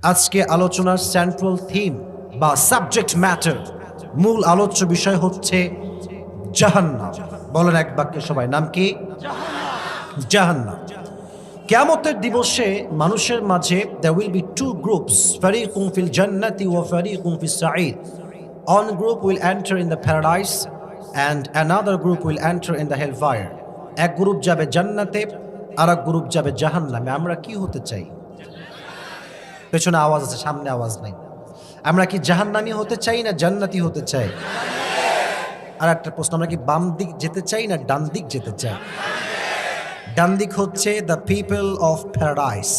আজকে আলোচনার central theme বা সাবজেক্ট ম্যাটার, মূল আলোচ্য বিষয় হচ্ছে জাহান্নাম। বলেন এক বাক্যে সবাই, নাম কি? জাহান্নাম। কিয়ামতের দিবসে মানুষের মাঝে there will be two groups, ফারিকুম ফিল জান্নাতি ওয়া ফারিকুম ফিস সাঈদ. One group will enter in the paradise and another group will enter in the hellfire. এক গ্রুপ যাবে জান্নাতে, আর এক গ্রুপ যাবে জাহান্নামে। আমরা কি হতে চাই? পেছনে আওয়াজ আছে, সামনে আওয়াজ নাই। আমরা কি জাহান্নামী হতে চাই না জান্নাতি হতে চাই? আর একটা প্রশ্ন, আমরা কি বাম দিক যেতে চাই না ডান দিক যেতে চাই? ডান দিক হচ্ছে দ্য পিপল অফ প্যারাডাইস,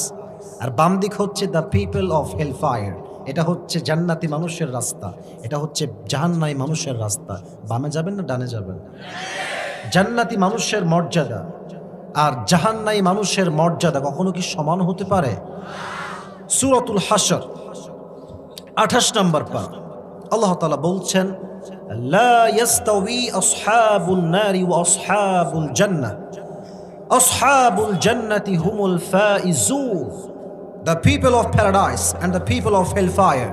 আর বাম দিক হচ্ছে দ্য পিপল অফ হেলফায়ার। এটা হচ্ছে জান্নাতি মানুষের রাস্তা, এটা হচ্ছে জাহান্নামী মানুষের রাস্তা। বামে যাবেন না ডানে যাবেন? জান্নাতি মানুষের মর্যাদা আর জাহান্নামী মানুষের মর্যাদা কখনো কি সমান হতে পারে? সূরাতুল হাশর 28 নম্বর পারা আল্লাহ তাআলা বলছেন, লা ইয়াস্তাওয়ি আসহাবুন নারি ওয়া আসহাবুল জান্নাহ, আসহাবুল জান্নাতি হুমুল Faizun. The people of paradise and the people of hellfire,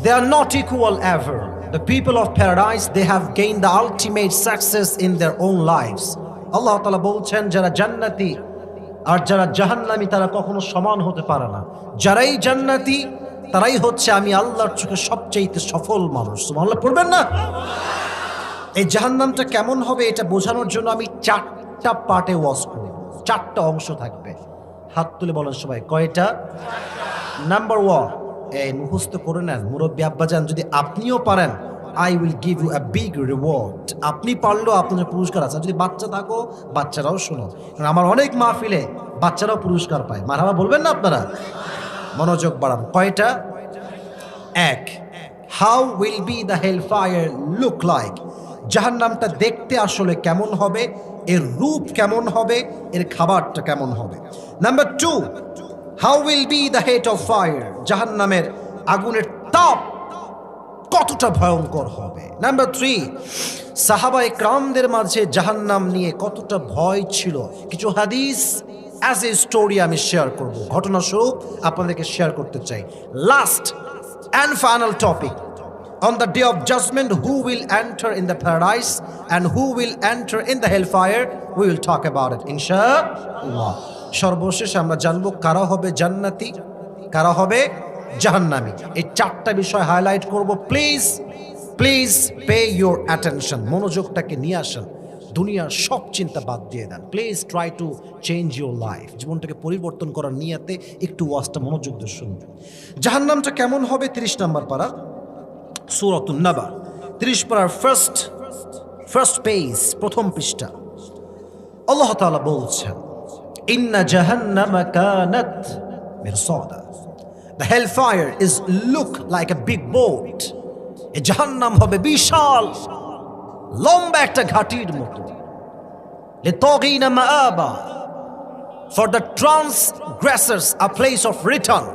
they are not equal ever. The people of paradise, they have gained the ultimate success in their own lives. আল্লাহ তাআলা বলছেন, যারা জান্নাতি আর যারা জাহান্নামী তারা কখনো সমান হতে পারে না। যারাই জান্নাতি তারাই হচ্ছে আমি আল্লাহর চোখে সবচেয়ে সফল মানুষ। সুবহানাল্লাহ পড়বেন না? এই জাহান্নামটা কেমন হবে এটা বোঝানোর জন্য আমি 4টা পার্টে ওয়াজ করব, 4টা অংশ থাকবে। হাত তুলে বলেন সবাই, কয়টা? নাম্বার 1, এই মুখস্থ করে নেন মুরব্বী আব্বাজান, যদি আপনিও পারেন I will give you a big reward. আপনি পারলেও আপনাদের পুরস্কার আছে। যদি বাচ্চা থাকো বাচ্চারাও শোনো, কারণ আমার অনেক মাহফিলে বাচ্চারাও পুরস্কার পায়। মারহাবা বলবেন না আপনারা? মনোযোগ বাড়ান। কয়টা? 1, how will be the hellfire look like? জাহান্নামটা দেখতে আসলে কেমন হবে, এর রূপ কেমন হবে, এর খাবারটা কেমন হবে। Number 2, how will be the heat of fire? জাহান্নামের আগুনের তাপ কতটা ভয়ঙ্কর হবে। নাম্বার 3, সাহাবায়ে কেরামদের মাঝে জাহান্নাম নিয়ে কতটা ভয় ছিল। কিছু হাদিস অ্যাজ এ স্টোরি আমি শেয়ার করব, ঘটনাস্বরূপ আপনাদেরকে শেয়ার করতে চাই। Last and final topic, on the day of judgment, who will enter in the paradise and who will enter in the hellfire, we will talk about it ইনশাআল্লাহ। সর্বশেষ আমরা জানবো কারা হবে জান্নাতি, কারা হবে জাহান্নামী। এই 4টা বিষয় হাইলাইট করব। Please please pay your attention, মনোযোগটাকে নিয়ে আসেন, দুনিয়ার সব চিন্তা বাদ দিয়ে দেন। Please try to change your life, জীবনটাকে পরিবর্তন করার নিয়াতে একটু ওয়াজটা মনোযোগ দিয়ে শুনবেন। জাহান্নামটা কেমন হবে 30 নম্বর পারা সূরাতুন নাবা, 30 পারার ফার্স্ট পেজ, প্রথম পৃষ্ঠা। আল্লাহ তাআলা বলছেন, ইন্না জাহান্নামা কানাত মিরসাদা। The hellfire is look like a big boat. এ জাহান্নাম হবে বিশাল লম্বা একটা ঘাটির মতো। লিতাগিনা মাআবা, for the transgressors a place of return.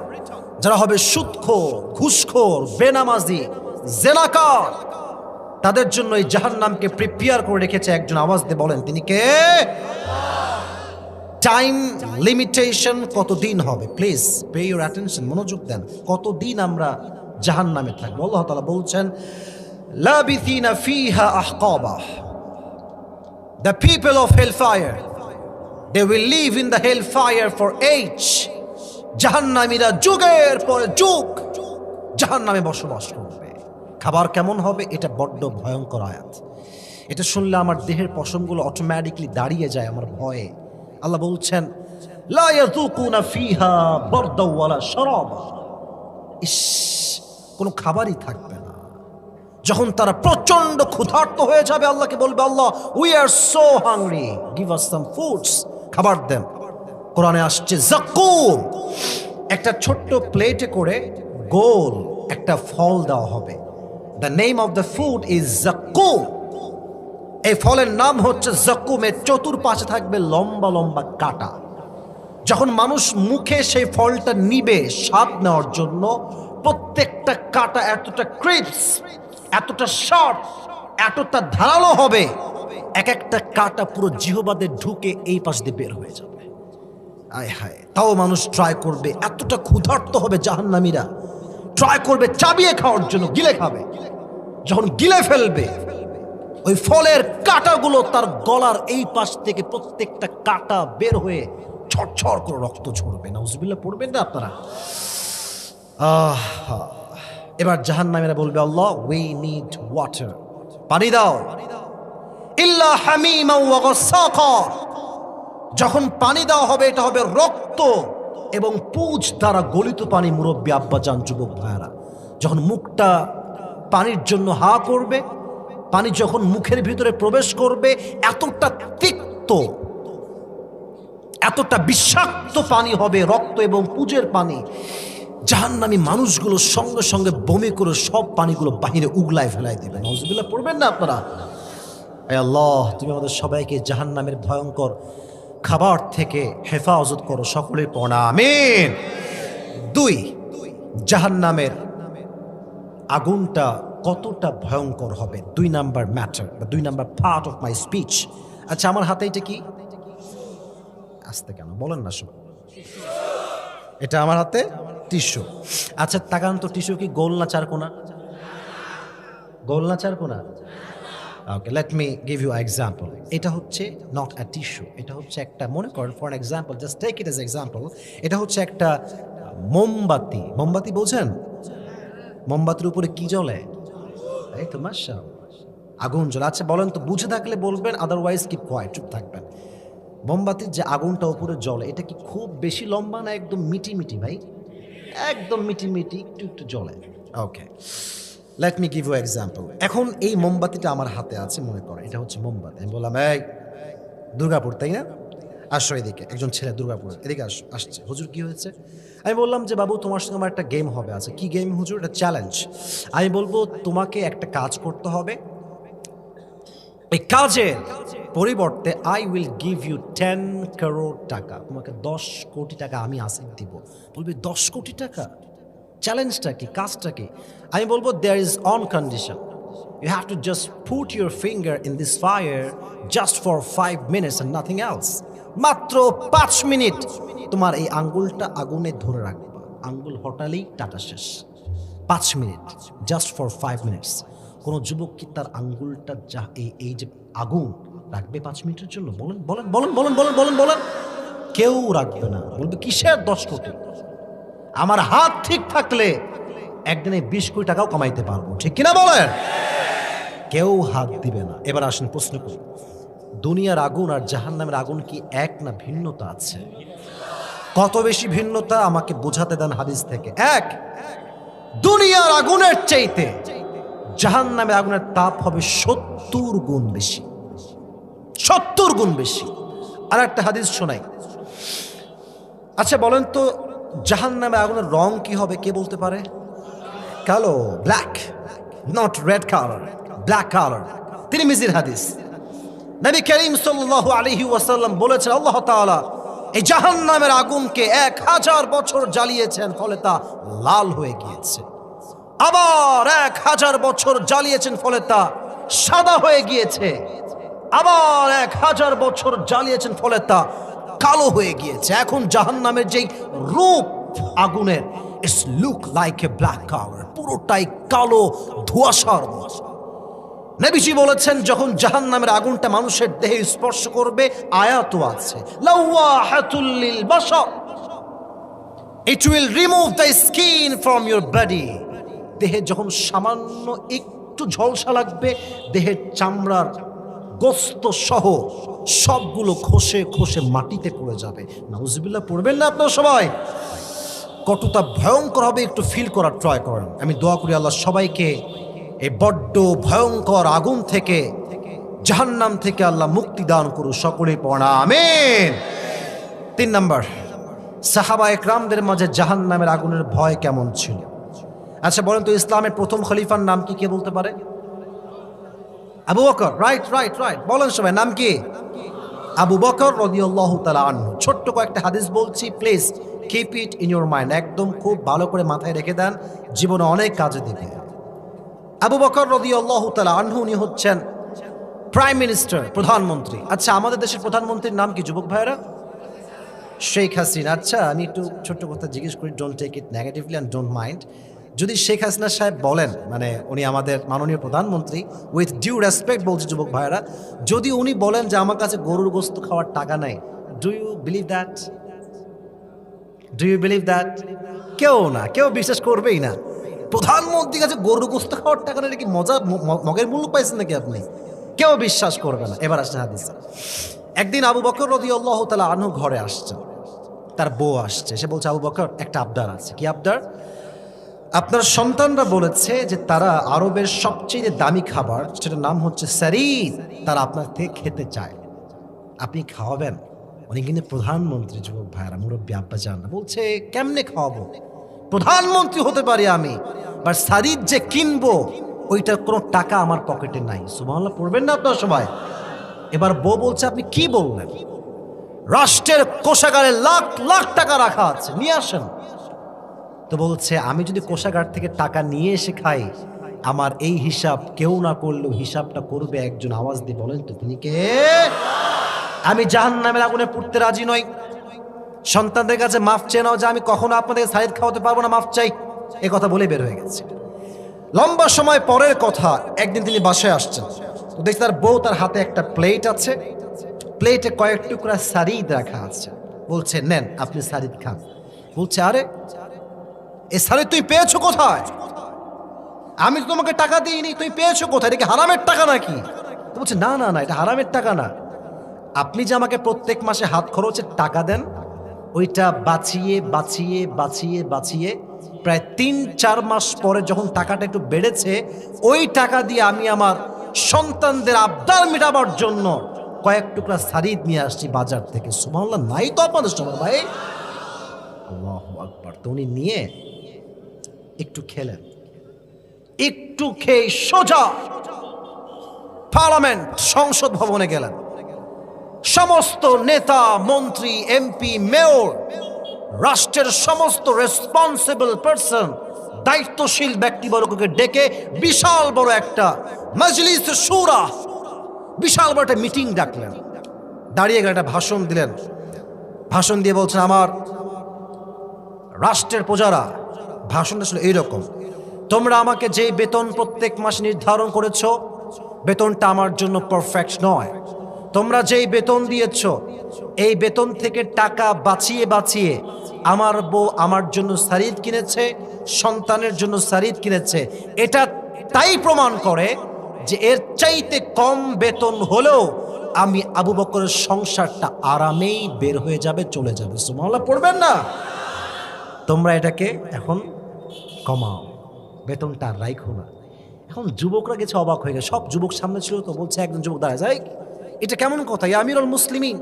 যারা হবে সুদখোর, ঘুষখোর, বেনামাজি, জেনাকার, তাদের জন্য এই জাহান্নামকে প্রিপেয়ার করে রেখেছে একজন। আওয়াজ দিয়ে বলেন তিনি কে? টাইম লিমিটেশন কতদিন হবে? প্লিজ পে ইউর অ্যাটেনশন, মনোযোগ দেন। কতদিন আমরা জাহান্নামে থাকবো? আল্লাহ তাআলা বলছেন, লাবিথিনা ফিহা আহকাবা। The people of hellfire, they will live in the hellfire for age. জাহান্নামীরা যুগের পর যুগ জাহান্নামে বসবাস করবে। খাবার কেমন হবে? এটা বড্ড ভয়ঙ্কর আয়াত। এটা শুনলে আমার দেহের পশমগুলো অটোমেটিকলি দাঁড়িয়ে যায় আমার ভয়ে। আল্লাহ বলছেন, লা ইয়াযুকুনা ফিহা বারদা ওয়ালা শারাবা। ইস, কোনো খাবারই থাকবে না। যখন তারা প্রচন্ড ক্ষুধার্ত হয়ে যাবে, আল্লাহকে বলবে, Allah we are so hungry, give us some foods, খাবার দেন। কোরআনে আসছে যাকুম, একটা ছোট্ট প্লেটে করে গোল একটা ফল দেওয়া হবে। The name of the food is Zaqqum. এই ফলের নাম হচ্ছে যাকুমের চতুর্পাশে থাকবে লম্বা লম্বা কাঁটা। যখন মানুষ মুখে সেই ফলটা নিবে স্বাদ নেওয়ার জন্য, প্রত্যেকটা কাঁটা এতটা ক্রিপস, এতটা শার্প, এতটা ধারালো হবে, এক একটা কাঁটা পুরো জিহ্বাতে ঢুকে এই পাশ দিয়ে বের হয়ে যাবে। আয় হায়, তাও মানুষ ট্রাই করবে। এতটা ক্ষুধার্ত হবে জাহান্নামীরা, ট্রাই করবে চাবিয়ে খাওয়ার জন্য, গিলে খাবে। যখন গিলে ফেলবে, ওই ফলের কাঁটাগুলো তার গলার এই পাশ থেকে প্রত্যেকটা কাঁটা বের হয়ে ছড়ছড় করে রক্ত ঝরবে। নাউজুবিল্লাহ পড়বেন না আপনারা? এবার জাহান্নামীরা বলবে, আল্লাহ উই নিড ওয়াটার, পানি দাও। ইল্লা হামিমা ওয়া গাসাকা, যখন পানি দেওয়া হবে এটা হবে রক্ত এবং পুঁজ দ্বারা গলিত পানি। মুরব্বী আব্বাজান, যুবক ভাইরা, যখন মুখটা পানির জন্য হা করবে, পানি যখন মুখের ভিতরে প্রবেশ করবে, এতটা তিক্ত, এতটা বিষাক্ত পানি হবে, রক্ত এবং পুঁজের পানি। জাহান্নামী মানুষগুলো সঙ্গে সঙ্গে বমি করে সব পানিগুলো বাহিরে উগলায় ফেলাই দেবে। নাউজুবিল্লাহ পড়বেন না আপনারা? আয় আল্লাহ, তুমি আমাদের সবাইকে জাহান্নামের ভয়ঙ্কর খাবার থেকে হেফাজত করো, সকলের পড়া আমিন। 2, জাহান্নামের আগুনটা কতটা ভয়ঙ্কর হবে, 2 নাম্বার ম্যাটার বা 2 number part of my speech. আচ্ছা, আমার হাতে এটা কি? আসতে কেন বলেন না সব? এটা আমার হাতে টিস্যু। আচ্ছা তাকান তো, টিস্যু কি গোল না চারকোনা? গোল না চারকোনা? Okay, let me give you example. এটা হচ্ছে নট আ টিস্যু, এটা হচ্ছে একটা, মনে করেন for example, just take it as example, এটা হচ্ছে একটা মোমবাতি। মোমবাতি বোঝেন? মোমবাতির উপরে কি জ্বলে? এই তো মাশাআল্লাহ, আগুন জ্বলে। আচ্ছা বলেন তো, বুঝে থাকলে বলবেন, আদারওয়াইজ কিপ কোয়াইট, চুপ থাকবেন। মোমবাতির যে আগুনটা উপরে জ্বলে, এটা কি খুব বেশি লম্বা না একদম মিটি মিটি? ভাই একদম মিটি মিটি, একটু একটু জ্বলে। Okay, let me give you example. এখন এই মোমবাতিটা আমার হাতে আছে, মনে করেন এটা হচ্ছে মোমবাতি। আমি বললাম, এই দুর্গাপুর তাই না, আসো এদিকে। একজন ছেলে দুর্গাপুর এদিকে আসছে, হুজুর কি হয়েছে? আমি বললাম যে বাবু তোমার সঙ্গে আমার একটা গেম হবে। আছে কি গেম হুজুর? এটা চ্যালেঞ্জ। আমি বলবো তোমাকে একটা কাজ করতে হবে, এই কাজের পরিবর্তে I will give you 10 crore টাকা, তোমাকে 10 কোটি টাকা আমি আসিফ দিব। বলবি 10 কোটি টাকা? চ্যালেঞ্জটা কি, কাজটা কি? আমি বলবো there is one condition, you have to just put your finger in this fire just for 5 minutes and nothing else. মাত্র 5 মিনিট তোমার এই আঙ্গুলটা আগুনে ধরে রাখবে, আঙ্গুল হটালেই টাটা শেষ। 5 মিনিট, জাস্ট ফর 5 মিনিটস। কোনো যুবক কি তার আঙ্গুলটা যা এই যে আগুন রাখবে 5 মিনিটের জন্য? বলেন বলেন বলেন বলেন বলেন বলেন বলেন। কেউ রাখবে না। বলবে কিসের 10 কোটি? আমার হাত ঠিক থাকলে একদিনে 20 কোটি টাকাও কামাইতে পারবো, ঠিক কিনা বলেন? কেউ হাত দিবে না। এবার আসেন প্রশ্ন করি, দুনিয়ার আগুন আর জাহান্নামের আগুন কি এক না ভিন্নতা আছে? কত বেশি ভিন্নতা আমাকে বোঝাতে দেন হাদিস থেকে। এক, দুনিয়ার আগুনের চাইতে জাহান্নামের আগুনের তাপ হবে 70 গুণ বেশি, 70 গুণ বেশি। আর একটা হাদিস শোনাই। আচ্ছা বলেন তো, জাহান্নামের আগুনের রং কি হবে? কে বলতে পারে? কালো, black, not red colour, black colour. তিরমিজির হাদিস। নবী করিম সাল্লাল্লাহু আলাইহি ওয়াসাল্লাম বলেছেন, আল্লাহ তাআলা এই জাহান্নামের আগুনকে 1000 বছর জ্বালিয়েছেন, ফলে তা লাল হয়ে গিয়েছে। আবার 1000 বছর জ্বালিয়েছেন, ফলে তা সাদা হয়ে গিয়েছে। আবার 1000 বছর জ্বালিয়েছেন, ফলে তা কালো হয়ে গিয়েছে। এখন জাহান্নামের যেই রূপ আগুনের, it's look like a black colour, পুরোটাই কালো ধোঁয়াশার মতো। নবীজি বলেছেন, যখন জাহান্নামের আগুনটা মানুষের দেহে স্পর্শ করবে, আয়াত আছে, লাওয়াহাতুল লিল Bashar, it will remove the skin from your body. দেহে যখন সামান্য একটু ঝলসা লাগবে, দেহের চামড়ার গোস্ত সহ সবগুলো খসে খসে মাটিতে পড়ে যাবে। নাউজুবিল্লাহ পড়বেন না আপনারা সবাই? কতটা ভয়ঙ্কর হবে একটু ফিল করার ট্রাই করেন। আমি দোয়া করি আল্লাহ সবাইকে এই বড্ড ভয়ঙ্কর আগুন থেকে, জাহান্নাম থেকে আল্লাহ মুক্তি দান করুন, সকলেই পড়া আমিন। 3 নাম্বার, সাহাবা একরামদের মাঝে জাহান্নামের আগুনের ভয় কেমন ছিল? আচ্ছা বলেন তো, ইসলামের প্রথম খলিফার নাম কি? কে বলতে পারে? Abu Bakr. Right right right, বলেন সবাই, নাম কি? আবু বকর রাদিয়াল্লাহু তাআলা আনহু। ছোট্ট কয়েকটা হাদিস বলছি, please keep it in your mind, একদম খুব ভালো করে মাথায় রেখে দেন, জীবনে অনেক কাজে দিবে। আবু বকর রাদিয়াল্লাহু তাআলা আনহু উনি হচ্ছেন প্রাইম মিনিস্টার, প্রধানমন্ত্রী। আচ্ছা আমাদের দেশের প্রধানমন্ত্রীর নাম কি যুবক ভাইরা? শেখ হাসিনা, আচ্ছা আমি একটু ছোট্ট কথা জিজ্ঞেস করি, don't take it negatively and don't mind. যদি শেখ হাসিনা সাহেব বলেন, মানে উনি আমাদের মাননীয় প্রধানমন্ত্রী, উইথ ডিউ রেসপেক্ট বলছি যুবক ভাইরা, যদি উনি বলেন যে আমার কাছে গরুর গোস্ত খাওয়ার টাকা নাই, do you believe that? Do you believe that? কেউ বিশ্বাস করবেই না। প্রধানমন্ত্রীর কাছে গরুর গোস্ত খাওয়ার টাকা নেই, কি মজা মগের মূল্য পাইছেন নাকি আপনি? কেউ বিশ্বাস করবে না। এবার আসছে হাদিস। একদিন আবু বকর রাদিয়াল্লাহু তাআলা আনহু ঘরে আসছেন, তার বউ আসছে, সে বলছে আবু বকর একটা আবদার আছে। কি আবদার? আপনার সন্তানরা বলেছে যে তারা আরবের সবচেয়ে দামি খাবার, সেটার নাম হচ্ছে সারিদ, তারা আপনার থেকে খেতে চায়, আপনি খাওয়াবেন? উনি কিন্তু প্রধানমন্ত্রী, যুবক ভাইরা, মুরব্বী আব্বা জান, বলছে কেমনে খাওয়াবো? প্রধানমন্ত্রী হতে পারি আমি, বাট সারিদ যে কিনবো ওইটার কোনো টাকা আমার পকেটে নাই। সুবহানাল্লাহ পড়বেন না আপনার সবাই? এবার বউ বলছে আপনি কি বললেন? রাষ্ট্রের কোষাগারে লাখ লাখ টাকা রাখা আছে, নিয়ে আসেন। তো বলছে আমি যদি কোষাগার থেকে টাকা নিয়ে এসে খাই, আমার এই হিসাব কেউ না করলেও হিসাবটা করবে একজন। আওয়াজ দিয়ে বলেন তো তিনি কে? আমি জাহান্নামের আগুনে পুড়তে রাজি নই। সন্তানদের কাছে মাফ চেয়ে নাও যে আমি কখনো আপনাদের সারিদ খাওয়াতে পারবো না, মাফ চাই। এ কথা বলে বের হয়ে গেছে। লম্বা সময় পরের কথা, একদিন তিনি বাসায় আসছেন, তো দেখছি তার বউ, তার হাতে একটা প্লেট আছে, প্লেটে কয়েক টুকরা সারিদ রাখা আছে। বলছে নেন আপনি সারিদ খান। বলছে আরে এ সারিদ তুই পেয়েছো কোথায়? আমি তো তোমাকে টাকা দিইনি, তুই পেয়েছো কোথায়? এটা কি হারামের টাকা নাকি? তো বলছে না না না, এটা হারামের টাকা না। আপনি যে আমাকে প্রত্যেক মাসে হাত খরচের টাকা দেন, ওইটা বাঁচিয়ে বাঁচিয়ে বাঁচিয়ে বাঁচিয়ে প্রায় ৩-৪ মাস পরে যখন টাকাটা একটু বেড়েছে, ওই টাকা দিয়ে আমি আমার সন্তানদের আবদার মেটাবার জন্য কয়েক টুকরা সারিদ নিয়ে আসছি বাজার থেকে। সুবহানাল্লাহ, নাই তো আপনাদের সময় ভাই? আল্লাহু আকবার। তো উনি নিয়ে একটু খেলেন, একটু খেয়ে সোজা পার্লামেন্ট, সংসদ ভবনে গেলেন। সমস্ত নেতা, মন্ত্রী, এমপি, মেয়র, রাষ্ট্রের সমস্ত রেসপন্সিবল পারসন, দায়িত্বশীল ব্যক্তিবর্গকে ডেকে বিশাল বড় একটা মজলিস শুরা, বিশাল বড় একটা মিটিং ডাকলেন। দাঁড়িয়ে গেলেন, একটা ভাষণ দিলেন। ভাষণ দিয়ে বলছেন আমার রাষ্ট্রের প্রজারা, ভাষণটা ছিল এইরকম, তোমরা আমাকে যে বেতন প্রত্যেক মাসে নির্ধারণ করেছ, বেতনটা আমার জন্য পারফেক্ট নয়। তোমরা যেই বেতন দিয়েছ, এই বেতন থেকে টাকা বাঁচিয়ে বাঁচিয়ে আমার বউ আমার জন্য সারিদ কিনেছে, সন্তানের জন্য সারিদ কিনেছে। এটা তাই প্রমাণ করে যে এর চাইতে কম বেতন হলেও আমি আবু বকরের সংসারটা আরামেই বের হয়ে যাবে, চলে যাবে। সুবহানাল্লাহ পড়বেন না? তোমরা এটাকে এখন কমাও, বেতনটা আর রাইখো না। এখন যুবকরা গেছে অবাক হয়ে গেছে, সব যুবক সামনে ছিল। তো বলছে একজন যুবক দাঁড়ায় যায়, এটা কেমন কথা? ইয়া আমিরুল মুসলিমিন,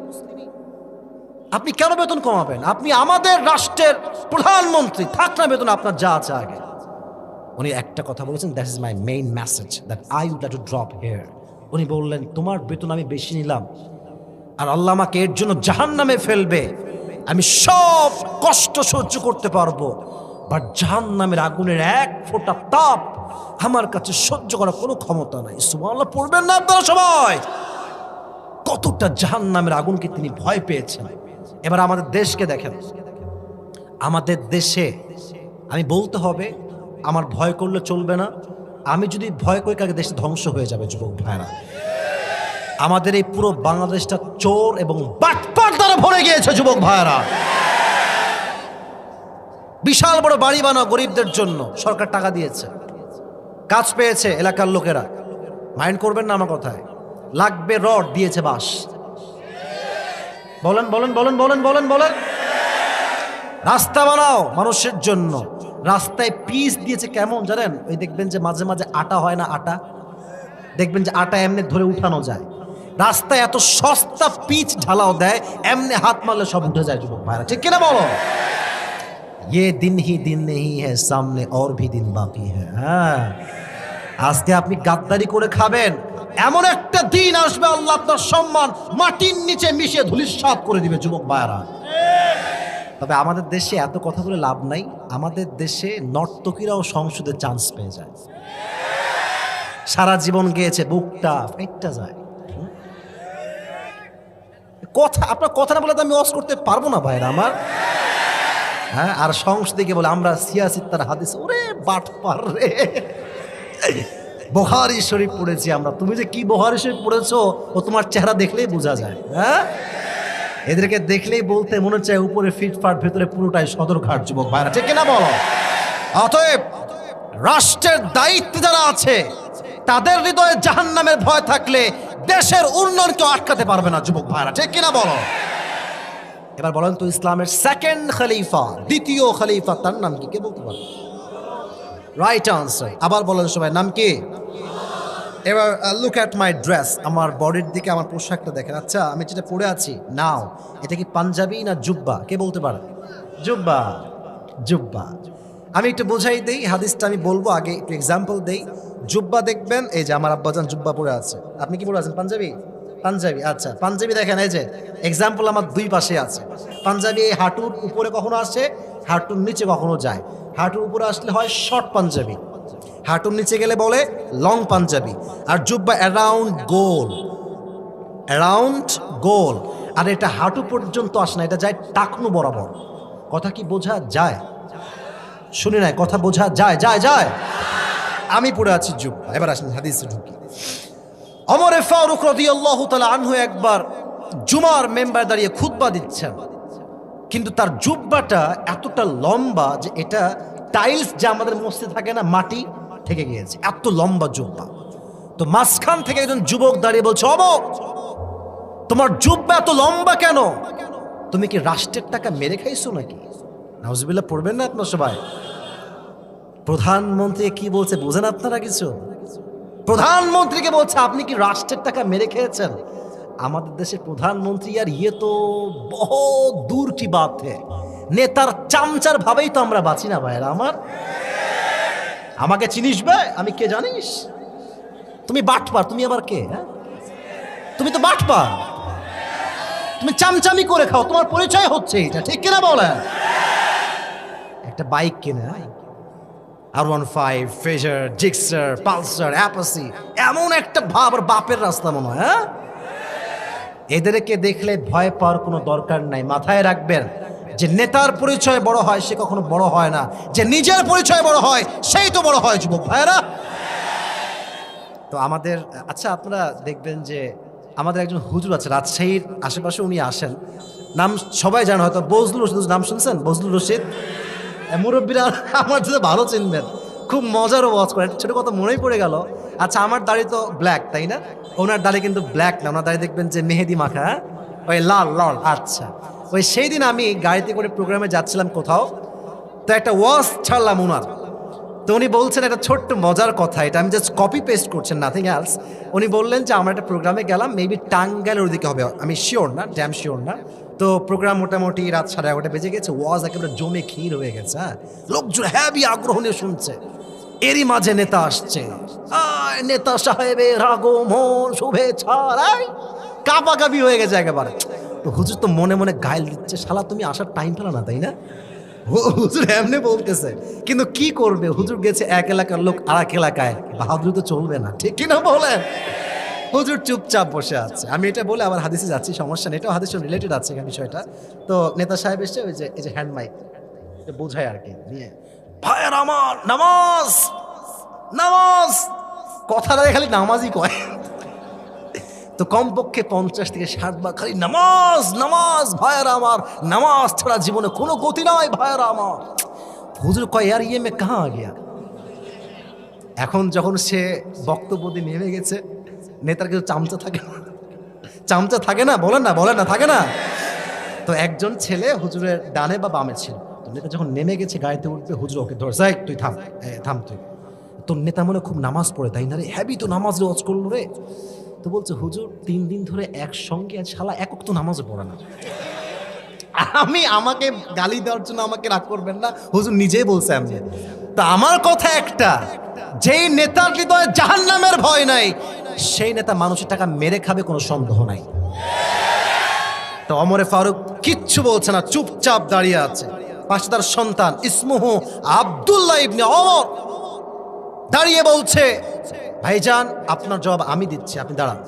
আপনি কেন বেতন কমাবেন? আপনি আমাদের রাষ্ট্রের প্রধানমন্ত্রী, থাক না বেতন আপনার যা আছে আগে। উনি একটা কথা বলেছেন, that is my main message that I would like to drop here. উনি বললেন তোমার বেতন আমি বেশি নিলাম আর আল্লাহ আমাকে এর জন্য জাহান্নামে ফেলবে, আমি সব কষ্ট সহ্য করতে পারবো, বাট জাহান্নামের আগুনের এক ফোঁটা তাপ আমার কাছে সহ্য করার কোনো ক্ষমতা নাই। সুবহানাল্লাহ পড়বেন না আপনারা সবাই? কতটা জাহান্নামের আগুনকে তিনি ভয় পেয়েছেন। এবার আমাদের দেশকে দেখেন, আমাদের দেশে আমি বলতে হবে আমার ভয় করলে চলবে না। আমি যদি ভয় করি কাকে, দেশটা ধ্বংস হয়ে যাবে। যুবক ভাইরা, আমাদের এই পুরো বাংলাদেশটা চোর এবং বাটপার দ্বারা ভরে গিয়েছে। যুবক ভাইরা, বিশাল বড় বাড়ি বানাও গরিবদের জন্য, সরকার টাকা দিয়েছে, কাজ পেয়েছে এলাকার লোকেরা, মাইন্ড করবেন না আমার কথায়। লাগবে রড, দিয়েছে বাঁশ। বলেন বলেন বলেন বলেন বলেন বলেন। রাস্তা বানাও মানুষের জন্য, রাস্তায় পিচ দিয়েছে কেমন জানেন? ওই দেখবেন যে মাঝে মাঝে আটা হয় না, আটা দেখবেন যে আটা এমনি ধরে উঠানো যায়। রাস্তায় এত সস্তা পিচ ঢালাও দেয়, এমনি হাত মারলে সব উঠে যায়। যুবক ভাইরা ঠিক কিনা বলো? ये दिन ही दिन नहीं है, सामने और भी दिन बाकी है। হ্যাঁ, আজকে আপনি গাদ্দারি করে খাবেন, এমন একটা দিন আসবে আল্লাহ আপনার সম্মান মাটির নিচে মিশিয়ে ধূলিসাৎ করে দিবে। যুবক ভাইরা, তবে আমাদের দেশে এত কথা বলে লাভ নাই। আমাদের দেশে নর্তকীরাও সংসদে চান্স পেয়ে যায়, সারা জীবন গিয়েছে, বুকটা ফেটটা যায়। কথা আপনার কথা না বলে তো আমি ওয়াজ করতে পারবো না ভাইরা আমার। হ্যাঁ, আর সংসদিকে বলে আমরা সিয়াসিত্তার হাদিস, ওরে বাটপার রে, বুখারী শরীফ পড়েছি আমরা। তুমি যে কি বুখারী শরীফ পড়েছো ও তোমার চেহারা দেখলেই বোঝা যায়। হ্যাঁ, এদেরকে দেখলেই বলতে মনে চায় উপরে ফিটফাট, ভেতরে পুরোটাই সদরঘাট যুবক ভাইরা, ঠিক কিনা বলো? অতএব রাষ্ট্রের দায়িত্বে যারা আছে তাদের হৃদয়ে জাহান্নামের ভয় থাকলে দেশের উন্নয়ন কেউ আটকাতে পারবে না যুবক ভাইরা, ঠিক কিনা বলো? এবার বলেন তো, ইসলামের সেকেন্ড খলিফা, দ্বিতীয় খলিফা, তার নাম কি? কে বলতে পারে? Right answer. আবার বলেন সবাই, নাম কি? এবার লুক অ্যাট মাই ড্রেস, আমার বডির দিকে আমার পোশাকটা দেখেন। আচ্ছা, আমি যেটা পরে আছি নাও, এটা কি পাঞ্জাবি না জুব্বা? কে বলতে পারে? জুব্বা, জুব্বা। আমি একটু বোঝাই দেই, হাদিসটা আমি বলবো আগে, একটু এক্সাম্পল দেই। জুব্বা দেখবেন, এই যে আমার আব্বাজান জুব্বা পরে আছে। আপনি কি পরে আছেন? পাঞ্জাবি? পাঞ্জাবি, আচ্ছা। পাঞ্জাবি দেখেন, এই যে এক্সাম্পল আমার দুই পাশে আছে। পাঞ্জাবি এই হাঁটুর উপরে কখনো আসে, হাঁটুর নিচে কখনো যায়। হাঁটুর উপরে আসলে হয় শর্ট পাঞ্জাবি, হাঁটুর নিচে গেলে বলে লং পাঞ্জাবি। আর জুব্বা অ্যারাউন্ড গোল, অ্যারাউন্ড গোল। আর এটা হাঁটু পর্যন্ত আসে না, এটা যায় টাকনু বরাবর। কথা কি বোঝা যায়? শুনি নাই, কথা বোঝা যায়? যায় যায়। আমি পড়ে আছি জুব্বা। এবার আসেন হাদিসে ঢুকি। ওমর ফারুক রাদিয়াল্লাহু তাআলা আনহু একবার জুমার মেম্বার দাঁড়িয়ে খুতবা দিচ্ছেন, কিন্তু তার জুব্বাটা এতটা লম্বা যে এটা টাইলস যা আমাদের মসজিদে থাকে না, মাটি থেকে গিয়েছে, এত লম্বা জুব্বা। তো মাঝখান থেকে একজন যুবক দাঁড়িয়ে বলছে, ওমর তোমার জুব্বা এত লম্বা কেন? তুমি কি রাষ্ট্রের টাকা মেরে খাইছো নাকি? নাউজুবিল্লাহ পড়বেন না আপনার সবাই? প্রধানমন্ত্রী কি বলছে বোঝেন আপনারা কিছু? প্রধানমন্ত্রীকে বলছে আপনি কি রাষ্ট্রের টাকা মেরে খেয়েছেন? আমাদের দেশের প্রধানমন্ত্রী আর ইয়ে তো বহুত দূর কি বাত হে, নেতার চামচার ভাবেই তো আমরা বাঁচি না ভাইরা আমার। আমাকে চিনিস ভাই? আমি কে জানিস? তুমি বাটপার, তুমি আবার কে? হ্যাঁ, তুমি তো বাটপার, তুমি চামচামি করে খাও, তোমার পরিচয় হচ্ছে এটা, ঠিক কিনা বলেন? একটা বাইক কিনে R15, ফ্রেজার, জিক্সার, পালসার, অ্যাপাসি, এমন একটা ভাব আর বাপের রাস্তা মনে হয়। হ্যাঁ, এদেরকে দেখলে ভয় পাওয়ার কোনো দরকার নাই। মাথায় রাখবেন যে নেতার পরিচয় বড় হয় সে কখনো বড় হয় না, যে নিজের পরিচয় বড় হয় সেই তো বড় হয় যুবক ভাইরা। তো আমাদের, আচ্ছা আপনারা দেখবেন যে আমাদের একজন হুজুর আছে রাজশাহীর আশেপাশে, উনি আসেন, নাম সবাই জানেন হয়তো, বজলুর রশিদ, নাম শুনছেন? বজলুর রশিদ মুরব্বীরা আমার সাথে ভালো চিনবেন, খুব মজার ওয়াজ করেন। ছোটো কথা মনেই পড়ে গেল। আচ্ছা, আমার দাড়ি তো ব্ল্যাক, তাই না? ওনার দাড়ি কিন্তু ব্ল্যাক না, ওনার দাড়ি দেখবেন যে মেহেদি মাখা, হ্যাঁ ওই লাল লাল। আচ্ছা, ওই সেই দিন আমি গাড়িতে করে প্রোগ্রামে যাচ্ছিলাম কোথাও, তো একটা ওয়াজ ছাড়লাম ওনার। তো উনি বলছেন একটা ছোট্ট মজার কথা, এটা আমি জাস্ট কপি পেস্ট করছেন, নাথিং এলস। উনি বললেন যে আমরা একটা প্রোগ্রামে গেলাম, মেবি টাঙ্গাইলের ওদিকে হবে, আমি শিওর না, ড্যাম শিওর না। তো প্রোগ্রাম মোটামুটি রাত 11:30 বেজে গেছে, ওয়াজ একেবারে জমে ক্ষীর হয়ে গেছে। হ্যাঁ, লোকজন হ্যাভি আগ্রহ নিয়ে শুনছে। এরই মাঝে নেতা আসছে, নেতা সাহেবের আগমন শুভেচ্ছা, কাঁপাকাঁপি হয়ে গেছে একেবারে। তো হুজুর তো মনে মনে গাইল দিচ্ছে, শালা তুমি আসার টাইম পেলা না, তাই না? হুজুর এমনি বলতেছে, কিন্তু কি করবে, হুজুর গেছে এক এলাকার লোক আর এক এলাকায়, বাহাদুরি তো চলবে না, ঠিক কিনা বলেন? হুজুর চুপচাপ বসে আছে। আমি এটা বলে আবার হাদিসে যাচ্ছি, সমস্যা নেই, এটাও হাদিসের রিলেটেড আছে বিষয়টা। তো নেতা সাহেব এসে ওই যে এই যে হ্যান্ড মাইক বোঝায় আর কি নিয়ে, ভাইয়ের আমার নামাজ নামাজ, কথাটা খালি নামাজই কয়। তো কমপক্ষে 50 থেকে 60 বার খালি নামাজ নামাজ, ভাইয়েরা আমার নামাজ ছাড়া জীবনে কোনো গতি নাই ভাইয়েরা আমার। হুজুর কয় ইয়ার ইয়ে মে কাহা আ গিয়া। এখন যখন সে বক্তব্য দিয়ে নেমে গেছে, নেতার কিছু চামচা থাকে না, চামচা থাকে না, বলেন না বলেন না, থাকে না? তো একজন ছেলে হুজুরের ডানে বা বামে ছিল। তো নেতা যখন নেমে গেছে গাড়িতে উঠবে, হুজুর ওকে ধর, যাই তুই থাম, থাম তুই। তো নেতা মনে খুব নামাজ পড়ে, তাই না রে, হ্যাবি তো নামাজ রোজ করলো রে। তো বলছে হুজুর 3 দিন ধরে একসঙ্গে শালা একক তো নামাজও পড়ে না। আমাকে গালি দেওয়ার জন্য আমাকে রাগ করবেন না, হুজুর নিজেই বলছে আমি। তা আমার কথা একটা, যেই নেতার হৃদয়ে জাহান্নামের ভয় নাই, সেই নেতা মানুষের টাকা মেরে খাবে, কোনো সন্দেহ নাই। তো ওমর ফারুক কিচ্ছু বলছে না, চুপচাপ দাঁড়িয়ে আছে। পাশে তার সন্তান ইসমুহু আব্দুল্লাহ ইবনে ওমর দাঁড়িয়ে বলছে, ভাইজান আপনার জবাব আমি দিচ্ছি, আপনি দাঁড়ান।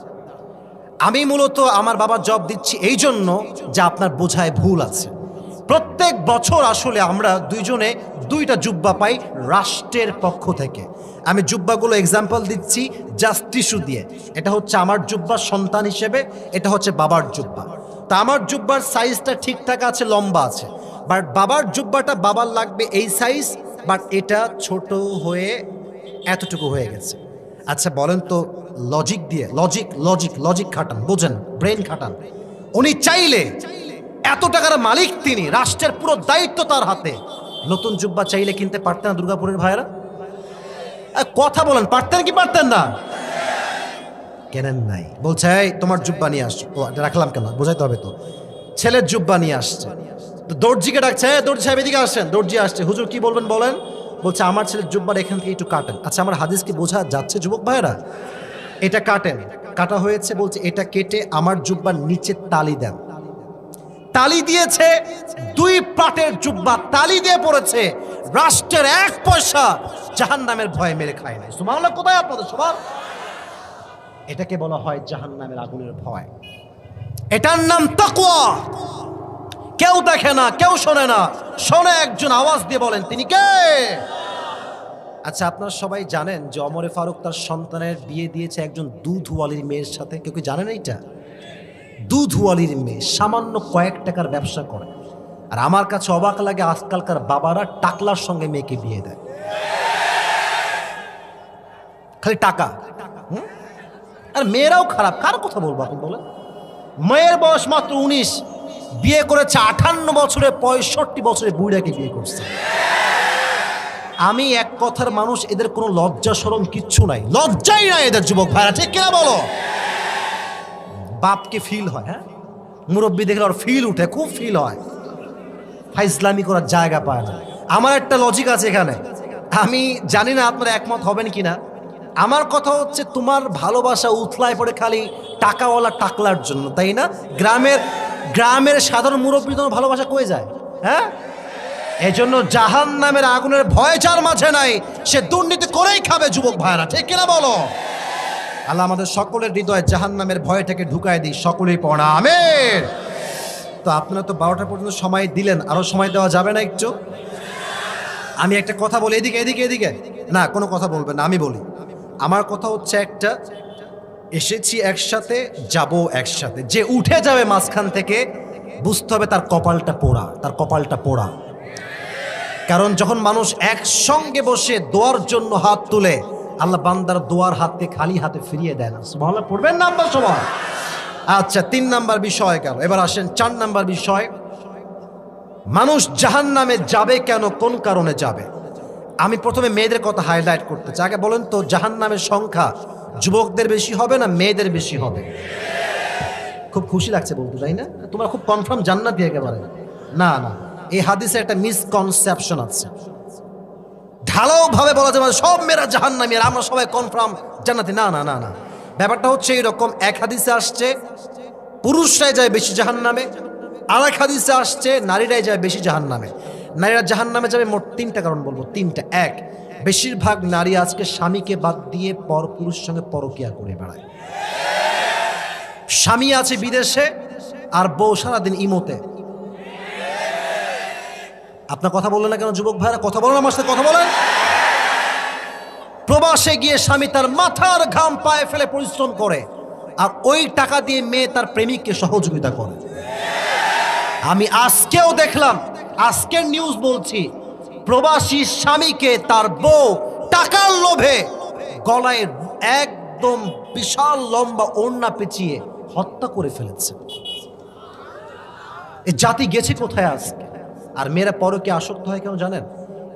আমি মূলত আমার বাবা জব দিচ্ছি এই জন্য যে আপনার বোঝায় ভুল আছে। প্রত্যেক বছর আসলে আমরা দুইজনে দুইটা জুব্বা পাই রাষ্ট্রের পক্ষ থেকে। আমি জুব্বাগুলো এক্সাম্পল দিচ্ছি জাস্ট টিস্যু দিয়ে। এটা হচ্ছে আমার জুব্বা সন্তান হিসেবে, এটা হচ্ছে বাবার জুব্বা। তা আমার জুব্বার সাইজটা ঠিকঠাক আছে, লম্বা আছে, বাট বাবার জুব্বাটা বাবার লাগবে এই সাইজ, বাট এটা ছোট হয়ে এতটুকু হয়ে গেছে। আচ্ছা বলেন তো, লজিক দিয়ে লজিক খাটান, বোঝেন, ব্রেন খাটান। উনি চাইলে, এত টাকার মালিক তিনি, রাষ্ট্রের পুরো দায়িত্ব তার হাতে, নতুন জুব্বা চাইলে কিনতে পারতেন না দুর্গাপুরের ভাইয়েরা? কথা বলেন, পারতেন কি পারতেন না? কেনেন নাই। বলছে এই তোমার জুব্বা নিয়ে আসছো। ও রাখলাম কেন, বোঝাইতে হবে তো। ছেলের জুব্বা নিয়ে আসছে, তো দর্জিকে ডাকছে, দর্জি সাহেব এদিকে আসছেন। দর্জি আসছে, হুজুর কি বলবেন বলেন। বলছে আমার ছেলের জুব্বার এখান থেকে একটু কাটেন। আচ্ছা আমার হাদিস কি বোঝা যাচ্ছে যুবক ভাইয়েরা? এটা কাটেন, কাটা হয়েছে, বলছে এটা কেটে আমার জুব্বার নিচে তালি দেন। তালি দিয়েছে, 2 পাটের জুব্বা তালি দিয়ে পড়েছে। রাষ্ট্রের 1 পয়সা জাহান্নামের ভয়ে মেরে খায় নাই। সুবহানাল্লাহ। কোথায় আপনাদের সবার? এটাকে বলা হয় জাহান্নামের আগুনের ভয়। এটার নাম তাকওয়া। কেউ দেখে না, কেউ শোনে না, শোনে একজন, আওয়াজ দিয়ে বলেন তিনি কে? আচ্ছা আপনারা সবাই জানেন যে ওমরে ফারুক তার সন্তানের বিয়ে দিয়েছে একজন দুধওয়ালির মেয়ের সাথে। কেউ কি জানেন এইটা? দুধওয়ালির মেয়ে সামান্য কয়েক টাকার ব্যবসা করে। আর আমার কাছে অবাক লাগে আজকালকার বাবারা টাকলার সঙ্গে মেয়েকে বিয়ে দেয়, খালি টাকা। আর মেয়েরাও খারাপ, কার কথা বলবো আপনি বলেন? মেয়ের বয়স মাত্র 19, বিয়ে করেছে 58 বছরে, 65 বছরে বুড়াকে বিয়ে করছে। আমি এক কথার মানুষ, এদের কোনো লজ্জা শরম কিচ্ছু নাই, লজ্জাই নাই এদের যুবক ভাইরা, ঠিক কিনা বলো? বাপকে ফিল হয়, হ্যাঁ, মুরব্বী দেখলে ওর ফিল উঠে, খুব ফিল হয়, ফাইজলামি করার জায়গা পায় না। আমার একটা লজিক আছে এখানে, আমি জানি না আপনারা একমত হবেন কিনা। আমার কথা হচ্ছে তোমার ভালোবাসা উথলায় পড়ে খালি টাকাওয়ালা টাকলার জন্য, তাই না? গ্রামের সাধারণ মুরব্বী তোমার ভালোবাসা কয়ে যায়, হ্যাঁ? এজন্য জাহান্নামের আগুনের ভয় যার মাঝে নাই, সে দুর্নীতি করেই খাবে যুবক ভাইরা, ঠিক কিনা বলো? আল্লাহ আমাদের সকলের হৃদয়ে জাহান্নামের ভয়টাকে ঢুকায় দিই, সকলেই পড়া আমিন। তো আপনারা তো 12টা পর্যন্ত সময় দিলেন, আরো সময় দেওয়া যাবে না একটু? আমি একটা কথা বলি, এদিকে এদিকে এদিকে না, কোনো কথা বলবেন না, আমি বলি। আমার কথা হচ্ছে একটা, এসেছি একসাথে, যাব একসাথে। যে উঠে যাবে মাঝখান থেকে বুঝতে হবে তার কপালটা পোড়া, তার কপালটা পোড়া। কারণ যখন মানুষ একসঙ্গে বসে দোয়ার জন্য হাত তুলে, আল্লাহ বান্দার দোয়ার হাতে খালি হাতে ফিরিয়ে দেয় না। সুবহানাল্লাহ পড়বেন না আপনার সবাই? আচ্ছা 3 নাম্বার বিষয় গেল, এবার আসেন 4 নাম্বার বিষয়। মানুষ জাহান্নামে যাবে কেন, কোন কারণে যাবে? আমি প্রথমে মেয়েদের কথা হাইলাইট করতে চাই। আগে বলেন তো, জাহান্নামের সংখ্যা যুবকদের বেশি হবে না মেয়েদের বেশি হবে? খুব খুশি লাগছে বলতে, তাই না? তোমরা খুব কনফার্ম জান্নাতি একেবারে। না না, এই হাদিসে একটা মিসকনসেপশন আছে। ঢালাও ভাবে বলা যাবে সব মেয়েরা জাহান্নামী আর আমরা সবাই কনফার্ম জান্নাতি। না না না না, ব্যাপারটা হচ্ছে এইরকম। এক হাদিসে আসছে পুরুষরাই যায় বেশি জাহান্নামে, আর এক হাদিসে আসছে নারীরাই যায় বেশি জাহান্নামে। নারীরা জাহান্নামে যাবে মোট 3টা কারণ বলবো, 3টা। এক, বেশিরভাগ নারী আজকে স্বামীকে বাদ দিয়ে পর পুরুষের সঙ্গে পরকিয়া করে বেড়ায়। স্বামী আছে বিদেশে আর বউ সারাদিন ইমোতে। আপনার কথা বললেন না কেন যুবক ভাইরা? কথা বলেন আমার সাথে, কথা বলেন। প্রবাসে গিয়ে স্বামী তার মাথার ঘাম পায়ে ফেলে পরিশ্রম করে, আর ওই টাকা দিয়ে মেয়ে তার প্রেমিককে সহযোগিতা করে। আমি আজকেও দেখলাম, আজকের নিউজ বলছি, প্রবাসী স্বামীকে তার বউ টাকার লোভে গলায় একদম বিশাল লম্বা ওড়না পেঁচিয়ে হত্যা করে ফেলেছে। এই জাতি গেছে কোথায় আজকে? আর মেয়েরা পরকে আসক্ত হয় কেন জানেন?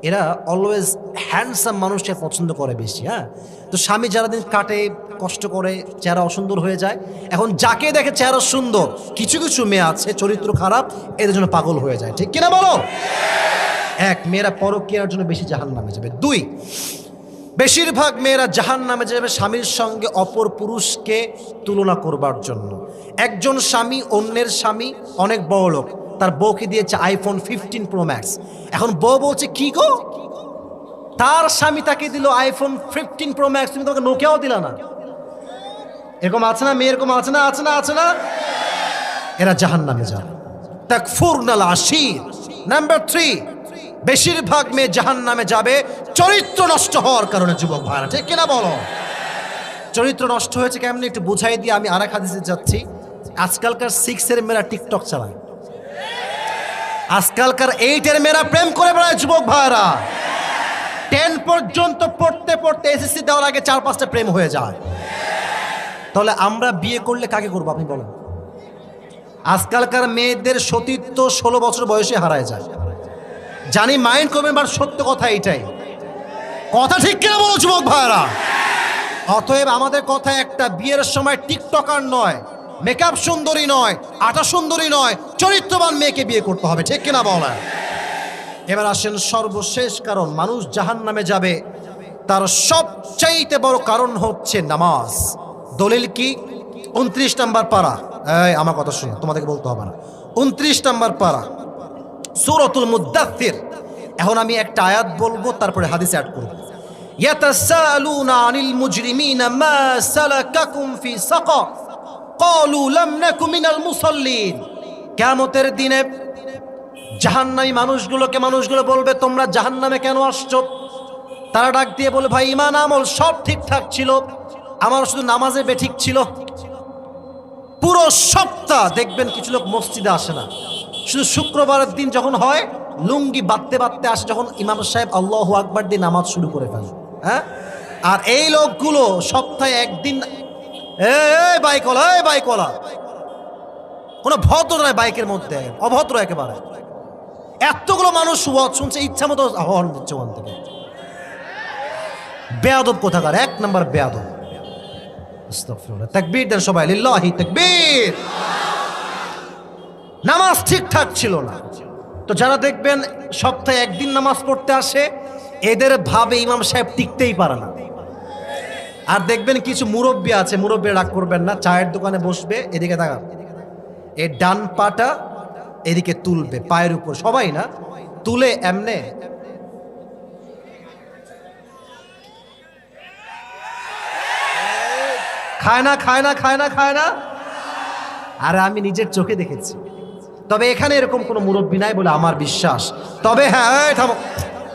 এরা অলওয়েজ হ্যান্ডসাম মানুষকে পছন্দ করে বেশি। হ্যাঁ, তো স্বামী যারা দিন কাটে, কষ্ট করে, চেহারা অসুন্দর হয়ে যায়। এখন যাকে দেখে চেহারা সুন্দর, কিছু কিছু মেয়ে আছে চরিত্র খারাপ, এদের জন্য পাগল হয়ে যায়, ঠিক কিনা বলো? এক, মেয়েরা পরকীয়ার জন্য বেশি জাহান্নামে যাবে। 2, বেশিরভাগ মেয়েরা জাহান্নামে যাবে স্বামীর সঙ্গে অপর পুরুষকে তুলনা করবার জন্য। একজন স্বামী, অন্যের স্বামী অনেক বড় লোক, তার বউকে দিয়েছে আইফোন 15 প্রো ম্যাক্স। এখন বউ বলছে কি গো, তার স্বামী তাকে দিল আইফোন 15 প্রো ম্যাক্স, তুমি তোমাকে নোকিয়াও দিলা না। এরকম আছে না? মেয়ে এরকম আছে না? আছে না? আছে না? এরা জাহান্নামে যাবে। তাকফুরনাল আশির। নাম্বার 3, বেশিরভাগ মেয়ে জাহান্নামে যাবে চরিত্র নষ্ট হওয়ার কারণে। যুবক ভাইরা ঠিক কিনা বলো? চরিত্র নষ্ট হয়েছে কেমনে একটু বুঝাই দিয়ে আমি আরেক হাদিসে যাচ্ছি। আজকালকার 6 এর মেয়েরা টিকটক চালায়, আজকালকার 8 এর মেয়েরা প্রেম করে বেড়ায়। যুবক ভাইরা 10 পর্যন্ত পড়তে পড়তে এসএসসি দেওয়ার আগে 4-5টা প্রেম হয়ে যায়। তাহলে আমরা বিয়ে করলে কাকে করবো আপনি বলেন? আজকালকার মেয়েদের সতীত্ব 16 বছর বয়সে হারায় যায়। জানি মাইন্ড করবেন, বাট সত্য কথা এইটাই। কথা ঠিক কিনা বলো যুবক ভাইরা? অতএব আমাদের কথা একটা, বিয়ের সময় টিকটকার নয়, মেকআপ সুন্দরী নয়, আটা সুন্দরী নয়, চরিত্রবান মেয়েকে বিয়ে করতে হবে। ঠিক কিনা বলেন? এবার আসেন সর্বশেষ কারণ মানুষ জাহান্নামে যাবে, তার সবচাইতে বড় কারণ হচ্ছে নামাজ। দলিল কি? 29 নম্বর পারা। এই আমার কথা শুনো, তোমাদেরকে বলতে হবে না। 29 নম্বর পারা, সূরাতুল মুদ্দাথির। এখন আমি একটা আয়াত বলবো, তারপরে হাদিস অ্যাড করব। ইয়াতাসালুনা আনিল মুজরিমিনা মা সালাকাকুম ফি সাকার ক্বালু লাম নাকু মিনাল মুসাল্লিন। কিয়ামতের দিনে জাহান্নামী মানুষগুলো বলবে, তোমরা জাহান্নামে কেন আসছো? তারা ডাক দিয়ে বলে, ভাই ঈমান আমল সব ঠিকঠাক ছিল, আমার শুধু নামাজে বেঠিক ছিল। পুরো সপ্তাহ দেখবেন কিছু লোক মসজিদে আসে না, শুধু শুক্রবারের দিন যখন হয় লুঙ্গি বাঁধতে বাঁধতে আসে, যখন ইমাম সাহেব আল্লাহু আকবার দিয়ে নামাজ শুরু করে ফেলে। হ্যাঁ, আর এই লোকগুলো সপ্তাহে একদিন বাইকওয়ালা কোনো ভদ্র নয়, বাইকের মধ্যে অভদ্র একেবারে। এতগুলো মানুষ ওয়াজ শুনছে, ইচ্ছা মতো হর্ন দিচ্ছে ওখান থেকে। বেয়াদব কোথাকার, 1 নম্বর বেয়াদব। আস্তাগফিরুল্লাহ। তাকবীর দেন সবাই, লিল্লাহি তাকবীর। নামাজ ঠিকঠাক ছিল না। তো যারা দেখবেন সপ্তাহে একদিন নামাজ পড়তে আসে, এদের ভাবে ইমাম সাহেব টিকতেই পারে না। আর দেখবেন কিছু মুরব্বী আছে, মুরব্বী রাগ করবেন না, চায়ের দোকানে বসবে, এদিকে তাকান, এই ডান পাটা এদিকে তুলবে পায়ের উপর, সবাই না, তুলে এমনে খায় না। আরে আমি নিজের চোখে দেখেছি। তবে এখানে এরকম কোনো মুরব্বী নাই বলে আমার বিশ্বাস। তবে হ্যাঁ, থামো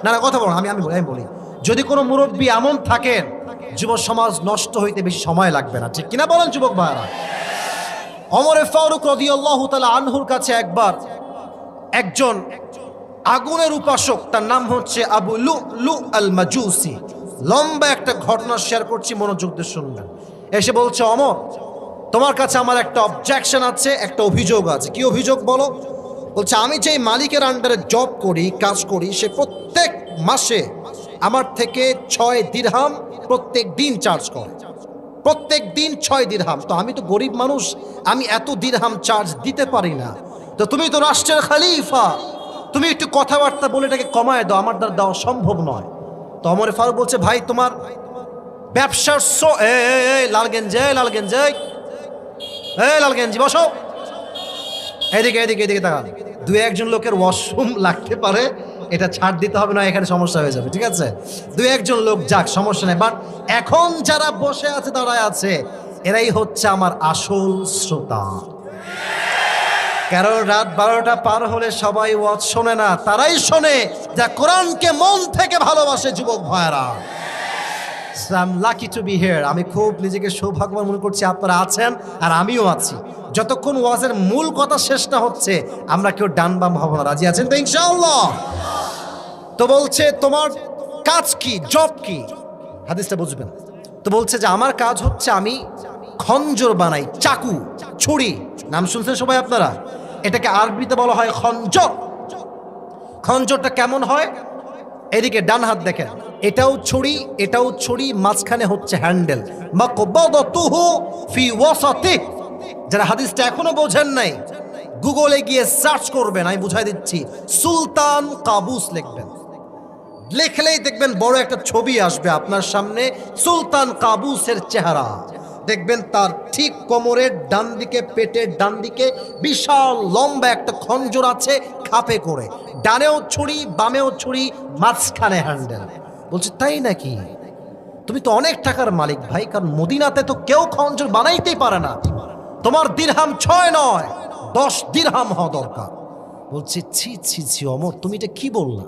না, কথা বলো, আমি বলি, যদি কোনো মুরব্বী এমন থাকেন, যুব সমাজ নষ্ট হইতে বেশি সময় লাগবে না। ঠিক কিনা বলেন যুবক ভাইরা? ওমর ফারুক রাদিয়াল্লাহু তাআলা আনহুর কাছে একবার একজন আগুনের উপাসক, তার নাম হচ্ছে আবু লুলু আল মাজুসি, লম্বা একটা ঘটনা শেয়ার করছি, মনোযোগ দিয়ে শুনবেন। এসে বলছে, ওমর, তোমার কাছে আমার একটা অবজেকশন আছে, একটা অভিযোগ আছে। কি অভিযোগ বলো? বলছে, আমি যেই মালিকের আন্ডারে জব করি, কাজ করি, সে প্রত্যেক মাসে আমার থেকে 6 দিরহাম প্রত্যেক দিন চার্জ করে, প্রত্যেক দিন 6 দিরহাম। তো আমি তো গরিব মানুষ, আমি এত দিরহাম চার্জ দিতে পারি না। তো তুমি তো রাষ্ট্রের খলিফা, তুমি একটু কথাবার্তা বলে এটাকে কমায় দাও, আমার দ্বারা দেওয়া সম্ভব নয়। তো ওমর ফারুক বলছে, ভাই তোমার ব্যবসার লালগেঞ্জি বসো, এদিকে তাকান। 2-1 লোকের ওয়াশরুম লাগতে পারে, এটা ছাড় দিতে হবে না, এখানে সমস্যা হয়ে যাবে, ঠিক আছে? 2-1 লোক যাক, সমস্যা নেই। বাট এখন যারা বসে আছে, দাঁড়ায় আছে, এরাই হচ্ছে আমার আসল শ্রোতা। কারণ রাত 12টা পার হলে সবাই ওয়াজ শোনে না, তারাই শোনে যা কোরআনকে মন থেকে ভালোবাসে। যুবক ভাইরা, I'm lucky to be here. আমি খুব নিজেকে সৌভাগ্যবান মনে করছি, আপনারা আছেন আর আমিও আছি। যতক্ষণ ওয়াজের মূল কথা শেষ না হচ্ছে, আমরা কেউ ডান বাম হব না। রাজি আছেন তো ইনশাআল্লাহ? তো বলছে, তোমার কাজ কি, জব কি? হাদিসটা বুঝবেন। তো বলছে যে আমার কাজ হচ্ছে আমি খঞ্জর বানাই, চাকু, ছুরি। নাম শুনছেন সবাই আপনারা? এটাকে আরবিতে বলা হয় খঞ্জর। খঞ্জরটা কেমন হয়? এদিকে ডান হাত দেখেন, এটাও ছুরি, মাঝখানে হচ্ছে হ্যান্ডেল। মাকবাদাতুহু ফি ওয়াসাতিহ। যারা হাদিসটা এখনো বোঝেন নাই, গুগলে গিয়ে সার্চ করবেন, আমি বুঝাই দিচ্ছি। সুলতান কাবুস লিখবেন, লিখলেই দেখবেন বড় একটা ছবি আসবে আপনার সামনে, সুলতান কাবুসের চেহারা। দেখবেন তার ঠিক কোমরের ডান দিকে, পেটের ডান দিকে বিশাল লম্বা একটা খঞ্জর আছে, খাপে করে, ডানেও ছুরি, বামেও ছুরি, মাঝখানে হ্যান্ডেল। বলছে, তাই নাকি? তুমি তো অনেক টাকার মালিক ভাই, কারণ মদিনাতে তো কেউ খঞ্জর বানাইতেই পারে না। তোমার দিরহাম 6 নয় 10 দিরহাম হওয়া দরকার। বলছে ছি ছি ছি অমর, তুমি এটা কি বললা?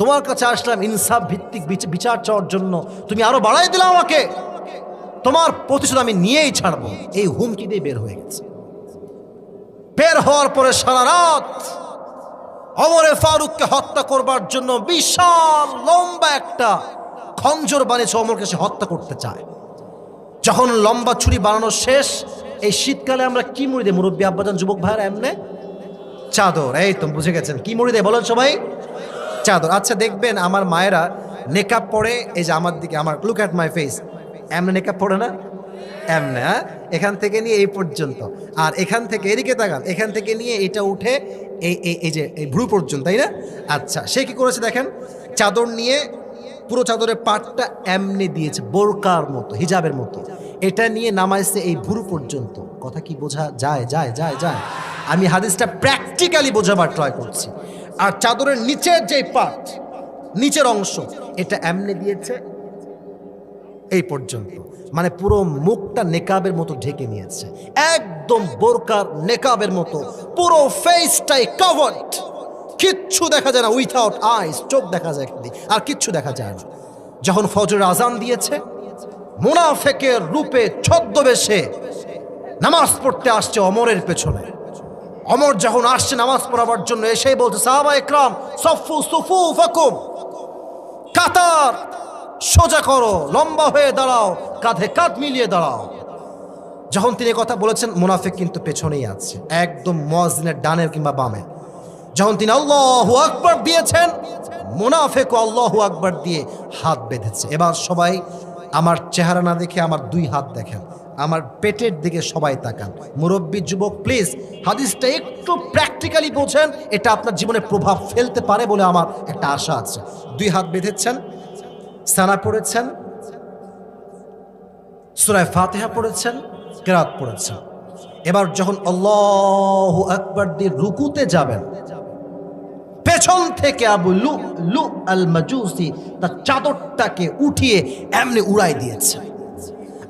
তোমার কাছে আসলাম ইনসাফ ভিত্তিক বিচার চাওয়ার জন্য, তুমি আরো বাড়াই দিলে আমাকে। তোমার প্রতিশোধ আমি নিয়েই ছাড়বো। এই হুমকি দিয়ে বের হয়ে গেছে। বের হওয়ার পরে সারা রাত ওমরে ফারুককে হত্যা করবার জন্য বিশাল লম্বা একটা খঞ্জর বানিয়েছে। ওমরকে সে হত্যা করতে চায়। যখন লম্বা ছুরি বানানো শেষ, এই শীতকালে আমরা কি মুড়ি দেয় মুরব্বী আব্বাজান, যুবক ভাইরা? এমনে চাদর। এই তো বুঝে গেছেন কি মুড়ি দেয় বলেন সবাই? চাদর। আচ্ছা দেখবেন আমার মায়েরা নেকাব পরে, এই যে আমার দিকে, আমার লুক অ্যাট মাই ফেস, এমনে নেকাব পড়ে না? এমনে, হ্যাঁ, এখান থেকে নিয়ে এই পর্যন্ত, আর এখান থেকে এদিকে তাকান, এখান থেকে নিয়ে এটা উঠে এই যে এই ভ্রু পর্যন্ত, তাই না? আচ্ছা, সে কি করেছে দেখেন, চাদর নিয়ে পুরো চাদরের পাটটা এমনি দিয়েছে, বোরকার মতো, হিজাবের মতো, এটা নিয়ে নামাইছে এই ভ্রু পর্যন্ত। কথা কি বোঝা যায়? যায় যায় যায়। আমি হাদিসটা প্র্যাকটিক্যালি বোঝাবার ট্রাই করছি। আর চাদরের নিচের যে পাট, নিচের অংশ, এটা এমনি দিয়েছে এই পর্যন্ত, মানে পুরো মুখটা নেকাবের মতো ঢেকে নিয়েছে, একদম বোরকার নেকাবের মতো পুরো ফেসটাই কভার্ড, কিচ্ছু দেখা যায় না, উইথাউট আইস, চোখ দেখা যায় খালি, আর কিচ্ছু দেখা যায় না। যখন ফজরের আজান দিয়েছে, মুনাফিকের রূপে ছদ্মবেশে নামাজ পড়তে আসছে ওমরের পেছনে। ওমর যখন আসছে নামাজ পড়াবার জন্য, এসেই বলছে সাহাবা ইকরাম সফু সুফুফাকুম, কাতার সোজা করো, লম্বা হয়ে দাঁড়াও, কাঁধে কাঁধ মিলিয়ে দাঁড়াও। যখন তিনি কথা বলেছেন, মুনাফিক কিন্তু পেছনেই আছে, একদম মুয়াজ্জিনের ডানে কিংবা বামে। যখন তিনি আল্লাহু আকবার দিয়েছেন, মুনাফিকও আল্লাহু আকবার দিয়ে হাত বেঁধেছে। এবার সবাই আমার চেহারা না দেখে আমার 2 হাত দেখেন, আমার পেটের দিকে সবাই তাকান। মুরব্বী, যুবক, প্লিজ হাদিসটা একটু প্র্যাকটিক্যালি বোঝেন, এটা আপনার জীবনে প্রভাব ফেলতে পারে বলে আমার একটা আশা আছে। 2 হাত বেঁধেছেন, সানা পড়েছেন, সূরা ফাতিহা পড়েছেন, কিরাত পড়েছেন। এবার যখন আল্লাহু আকবার দিয়ে রুকুতে যাবেন, পেছন থেকে আবু লু আল মাজুসি তার চাদরটাকে উঠিয়ে এমনি উড়াই দিয়েছে,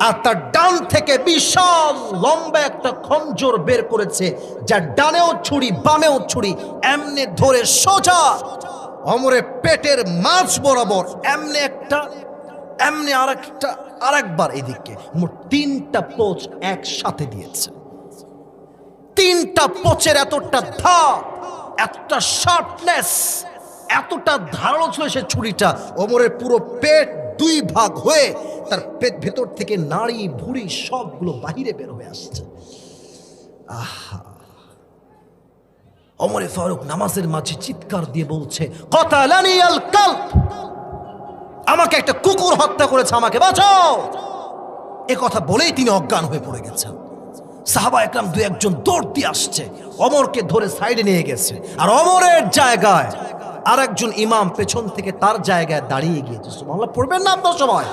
আর তার ডান থেকে বিশাল লম্বা একটা খঞ্জর বের করেছে, যার ডানেও ছুরি বামেও ছুরি, এমনি ধরে সোজা ওমরের পেটের মাঝ বরাবর এমনি একটা, এমনি আরেকবার এদিকে, মোট 3টা পোচ একসাথে দিয়েছে। 3টা পোচের এতটা ধাপ, এতটা শার্পনেস, এতটা ধারালো ছিল সে ছুরিটা, ওমরের পুরো পেট 2 ভাগ হয়ে তার পেট ভেতর থেকে নাড়ি ভুঁড়ি সবগুলো বাহিরে বের হয়ে আসছে। আহা! ওমরে ফারুক নামাজের মাঝে চিৎকার দিয়ে বলছে, কাতালানি আল কালব, আমাকে একটা কুকুর হত্যা করেছে, আমাকে বাঁচাও। এ কথা বলেই তিনি অজ্ঞান হয়ে পড়ে গেছেন। সাহাবা একরাম 2-1 জন দৌড় দিয়ে আসছে, ওমরকে ধরে সাইডে নিয়ে গেছে, আর ওমরের জায়গায় আরেকজন ইমাম পেছন থেকে তার জায়গায় দাঁড়িয়ে গিয়েছে। সুবহানাল্লাহ পড়বেন না আপনারা সবাই?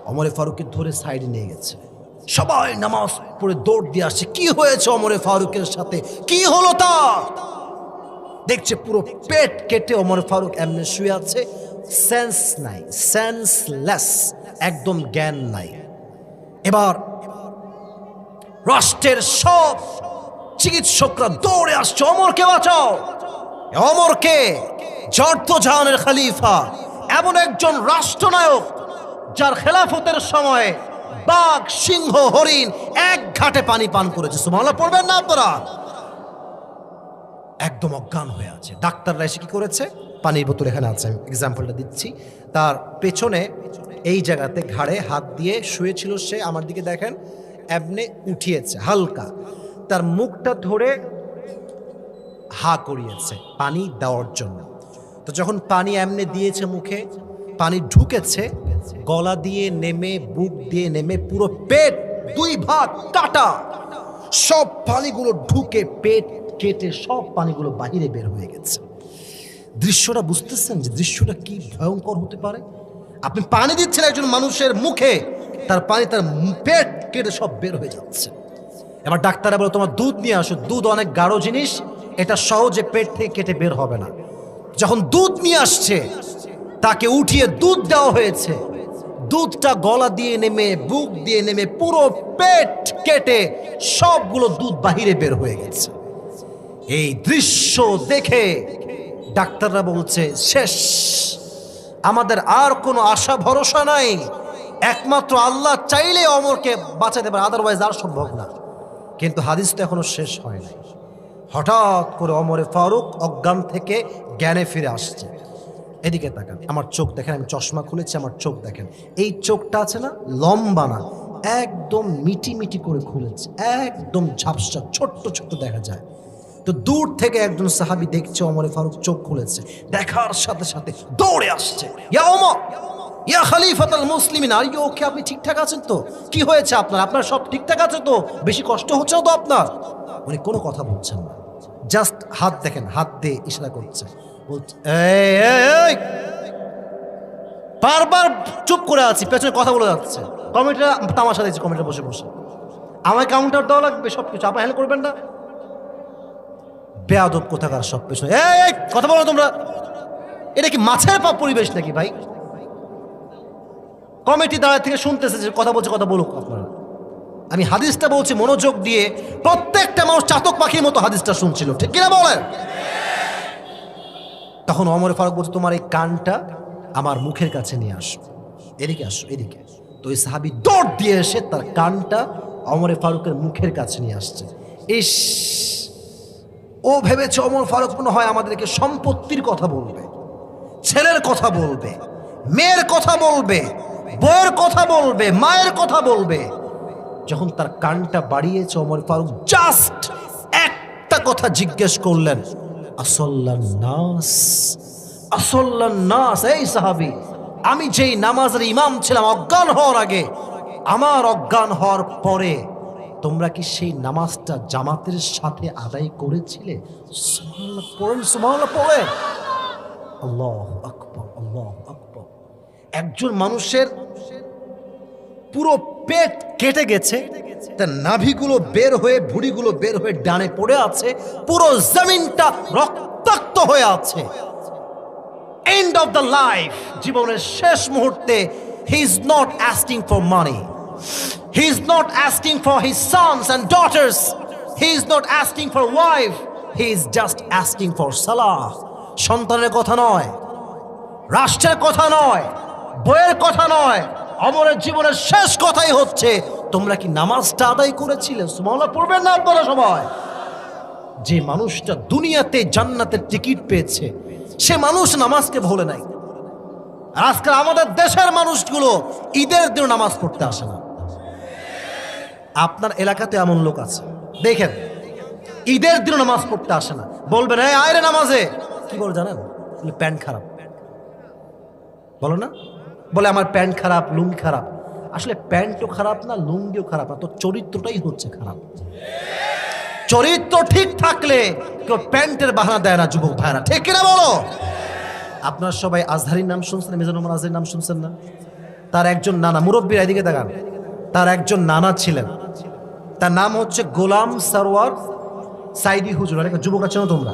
ওমরে ফারুককে ধরে সাইডে নিয়ে গেছে, সবাই নামাজ পড়ে দৌড় দিয়ে আসছে। কি হয়েছে ওমরে ফারুকের সাথে, কি হলো তার? দেখছে পুরো পেট কেটে ওমর ফারুক এমনি শুয়ে আছে, সেন্স নাই, সেন্সলেস, একদম জ্ঞান নাই। এবার রাষ্ট্রের সব চিকিৎসকরা দৌড়ে আসছে, ওমরকে বাঁচাও। ওমরকে জাহানের খলিফা, এমন একজন রাষ্ট্রনায়ক যার খেলাফতের সময়ে বাঘ, সিংহ, হরিণ এক ঘাটে পানি পান করেছে। সুবহানাল্লাহ পড়বেন না আপনারা? একদম অজ্ঞান হয়ে আছে। ডাক্তাররা এসে কি করেছে, পানির বোতল এখানে আছে, আমি এক্সাম্পলটা দিচ্ছি, তার পেছনে এই জায়গাতে ঘাড়ে হাত দিয়ে শুয়েছিল সে, আমার দিকে দেখেন, এমনি উঠিয়েছে হালকা, তার মুখটা ধরে হা করিয়েছে পানি দেওয়ার জন্য। তো যখন পানি এমনি দিয়েছে মুখে, পানি ঢুকেছে গলা দিয়ে নেমে, বুক দিয়ে নেমে, পুরো পেট 2 ভাগ কাটা, সব পানিগুলো ঢুকে পেট কেটে সব পানিগুলো বাহিরে বের হয়ে গেছে। দৃশ্যটা বুঝতেছেন যে দৃশ্যটা কি ভয়ঙ্কর হতে পারে? আপনি পানি দিচ্ছেন একজন মানুষের মুখে, তার পানি তার পেট কেটে সব বের হয়ে যাচ্ছে। এবার ডাক্তাররা বলে তোমার দুধ নিয়ে আসো, দুধ অনেক গাঢ় জিনিস, এটা সহজে পেট থেকে কেটে বের হবে না। যখন দুধ নিয়ে আসছে, তাকে উঠিয়ে দুধ দেওয়া হয়েছে, দুধটা গলা দিয়ে নেমে বুক দিয়ে নেমে পুরো পেট কেটে সবগুলো দুধ বাহিরে বের হয়ে গেছে। এই দৃশ্য দেখে ডাক্তাররা বলছে শেষ, আমাদের আর কোনো আশা ভরসা নাই, একমাত্র আল্লাহ চাইলে অমরকে বাঁচাতে পারে, আদারওয়াইজ আর সম্ভব না। কিন্তু হাদিস তো এখনো শেষ হয় নাই। হঠাৎ করে ওমর ফারুক অজ্ঞান থেকে জ্ঞানে ফিরে আসছে। এদিকে তাকান, আমার চোখ দেখেন, আমি চশমা খুলেছি, আমার চোখ দেখেন, এই চোখটা আছে না, লম্বা না, একদম মিটি মিটি করে খুলেছে, একদম ঝাপসা ছোট্ট ছোট্ট দেখা যায়। তো দূর থেকে একজন সাহাবী দেখছে ওমর ফারুক চোখ খুলেছে, দেখার সাথে সাথে দৌড়ে আসছে, ইয়া ওমর, ইয়া খলিফাতুল মুসলিমিন, আর ইউ ওকে, আপনি ঠিকঠাক আছেন তো? কি হয়েছে আপনার? আপনার সব ঠিকঠাক আছে তো? বেশি কষ্ট হচ্ছে না তো আপনার? উনি কোনো কথা বলছেন না, জাস্ট হাত দেখেন, হাত দিয়ে ইশারা করছে, বলছে এই এই এই, বারবার চুপ করে আছি, পেছনে কথা বলে যাচ্ছে। কমিটিরা তামাশা দিচ্ছে, কমিটিরা বসে বসে, আমায় কাউন্টার দেওয়া লাগবে সবকিছু, আপনার হেল্প করবেন না? বেয়াদব কোথাকার সব পেছনে, এই কথা বলো তোমরা, এটা কি মাছের পাপ পরিবেশ নাকি ভাই? কমিটি দাঁড়ায় থেকে শুনতেছে যে কথা বলছে, কথা বলুক আপনারা। আমি হাদিসটা বলছি মনোযোগ দিয়ে, প্রত্যেকটা মানুষ চাতক পাখির মতো হাদিসটা শুনছিল, ঠিক কিনা বলেন? তখন ওমর ফারুক বলছে, তোমার এই কানটা আমার মুখের কাছে নিয়ে আসো, এদিকে আসো, এদিকে। তো ওই সাহাবী দৌড় দিয়ে এসে তার কানটা ওমর ফারুকের মুখের কাছে নিয়ে আসছে। ইস, ও ভেবেছে ওমর ফারুক মনে হয় আমাদেরকে সম্পত্তির কথা বলবে, ছেলের কথা বলবে, মেয়ের কথা বলবে, বউয়ের কথা বলবে, মায়ের কথা বলবে। যখন তার কানটা বাড়িয়েছে, ওমর ফারুক জাস্ট একটা কথা জিজ্ঞেস করলেন, আসল্লান নাস, আসল্লান নাস। এই সাহাবী, আমি যেই নামাজের ইমাম ছিলাম অজ্ঞান হওয়ার আগে, আমার অজ্ঞান হওয়ার পরে তোমরা কি সেই নামাজটা জামাতের সাথে আদায় করেছিলে? সুবহানাল্লাহ পড়েন, সুবহানাল্লাহ পড়েন। আল্লাহু আকবার, আল্লাহু আকবার। একজন মানুষের পুরো পেট কেটে গেছে, তার নাভিগুলো বের হয়ে, ভুঁড়িগুলো বের হয়ে ডানে পড়ে আছে, পুরো জমিনটা রক্তাক্ত হয়ে আছে। এন্ড অফ দ্য লাইফ, জীবনের শেষ মুহূর্তে, he is not asking for money, he is not asking for his sons and daughters, he is not asking for wife, he is just asking for সালাহ। সন্তানের কথা নয়, রাষ্ট্রের কথা নয়, বইয়ের কথা নয়, অমরের জীবনের শেষ কথাই হচ্ছে, তোমরা কি নামাজটা আদায় করেছিলে? সুবহানাল্লাহ পড়বেন না আপনারা সবাই? যে মানুষটা দুনিয়াতে জান্নাতের টিকিট পেয়েছে, সে মানুষ নামাজকে ভোলে নাই। আর আজকাল আমাদের দেশের মানুষগুলো ঈদের দিন নামাজ পড়তে আসে না। আপনার এলাকাতে এমন লোক আছে, দেখেন, ঈদের দিন নামাজ পড়তে আসে না। বলবেন এই আয় রে নামাজে, কি বলে জানেন? প্যান্ট খারাপ, বলো না, বলে আমার প্যান্ট খারাপ, লুঙ্গি খারাপ। আসলে প্যান্টও খারাপ না, লুঙ্গিও খারাপ না, তো চরিত্রটাই হচ্ছে খারাপ। চরিত্র ঠিক থাকলে কেউ প্যান্টের বাহানা দেয় না, যুবক ভাইরা, ঠিক কিনা বলো? আপনার সবাই আজহারির নাম শুনছেন, মিজানুর রহমান আজহারির নাম শুনছেন না? তার একজন নানা, মুরব্বীর এদিকে দেখান, তার একজন নানা ছিলেন, তার নাম হচ্ছে গোলাম সরওয়ার সাইদি হুজুর। অনেক যুবকরা চেনো তোমরা?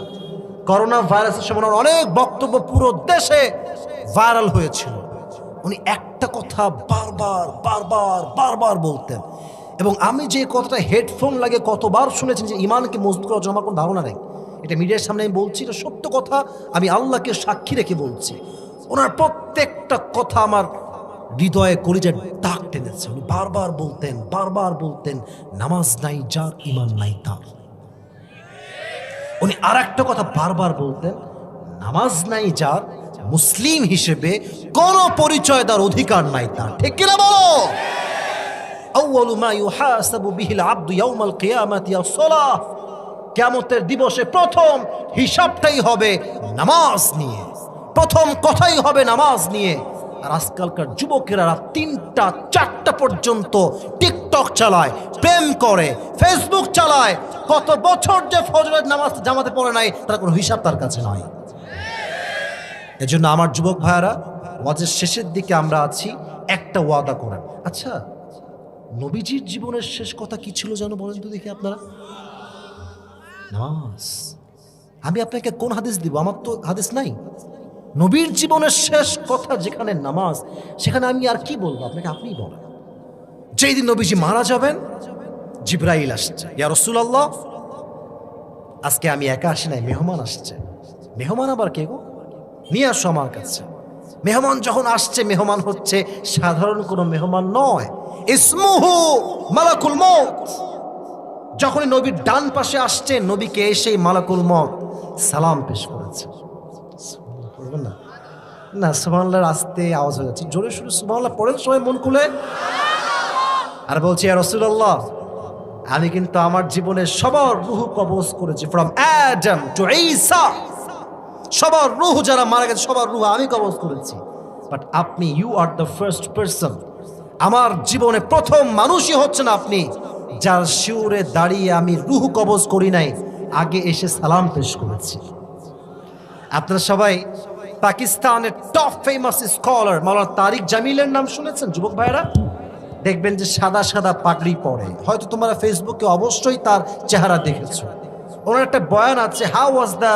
করোনা ভাইরাসের সময় অনেক বক্তব্য পুরো দেশে ভাইরাল হয়েছিল। উনি একটা কথা বারবার বারবার বারবার বলতেন, এবং আমি যে কথাটা হেডফোন লাগে কতবার শুনেছি যে ইমানকে মজবুত করার জন্য, আমার কোনো ধারণা নেই। এটা মিডিয়ার সামনে আমি বলছি, এটা সত্য কথা, আমি আল্লাহকে সাক্ষী রেখে বলছি। ওনার প্রত্যেকটা কথা আমার হৃদয়ে কলিজায় দাগ টেনেছে। উনি বারবার বলতেন, বারবার বলতেন, নামাজ নাই যার, ইমান নাই তার। উনি আর একটা কথা বারবার বলতেন, নামাজ নাই যার, মুসলিম হিসেবে কোন পরিচয় দেওয়ার অধিকার নাই তার, ঠিক কিনা বলো? আউয়ালু মা ইউহাসাবু বিহিল আবদু ইয়াউমাল কিয়ামাতি আস-সালাহ। কিয়ামতের দিবসে প্রথম হিসাবটাই হবে নামাজ নিয়ে, প্রথম কথাই হবে নামাজ নিয়ে। আর আজকালকার যুবকেরা রাত ৩টা ৪টা পর্যন্ত টিকটক চালায়, প্রেম করে, ফেসবুক চালায়, কত বছর যে ফজরের নামাজ জামাতে পড়ে নাই, তার কোনো হিসাব তার কাছে নয়। এজন্য আমার যুবক ভাইয়ারা, ওয়াজের শেষের দিকে আমরা আছি, একটা ওয়াদা করেন। আচ্ছা, নবীজির জীবনের শেষ কথা কি ছিল যেন বলেন তো দেখি আপনারা? নামাজ। আমি আপনাকে কোন হাদিস দিব? আমার তো হাদিস নাই। নবীর জীবনের শেষ কথা যেখানে নামাজ, সেখানে আমি আর কি বলবো আপনাকে, আপনিই বলেন। যেই দিন নবীজি মারা যাবেন, জিবরাইল আসছে, ইয়া রাসূলুল্লাহ আজকে আমি একা আসি নাই, মেহমান আসছে। মেহমান আবার কে গো? নিয়ে আসো আমার কাছে। মেহমান যখন আসছে, মেহমান হচ্ছে সাধারণ কোনো মেহমান নয়, ইসমুহু মালাকুল মউত। যখনই নবীর ডান পাশে আসছে, নবীকে এসেই মালাকুল মউত সালাম পেশ করেছে। পড়বেন না? না, সুবহানাল্লাহর আস্তে আওয়াজ হয়ে যাচ্ছে, জোরে শুরু সুবহানাল্লাহ পড়েন সবাই মন খুলে। আর বলছি, ইয়া রাসূলুল্লাহ আমি কিন্তু আমার জীবনের সবার রূহ কবজ করেছি, ফ্রম অ্যাডাম টু ঈসা, সবার রূহ যারা মারা গেছে সবার রূহ আমি কবজ করেছি। বাট আপনি, you are the first person, আমার জীবনে প্রথম মানুষই হচ্ছেন আপনি যার শিউরে দাঁড়িয়ে আমি রূহ কবজ করি নাই, আগে এসে সালাম পেশ করেছি। আপনারা সবাই পাকিস্তানের টপ ফেমাস স্কলার মাওলানা তারিক জামিলের নাম শুনেছেন যুবক ভাইরা? দেখবেন যে সাদা সাদা পাগড়ি পরে, হয়তো তোমরা ফেসবুকে অবশ্যই তার চেহারা দেখেছো। ওনার একটা বয়ান আছে, how was the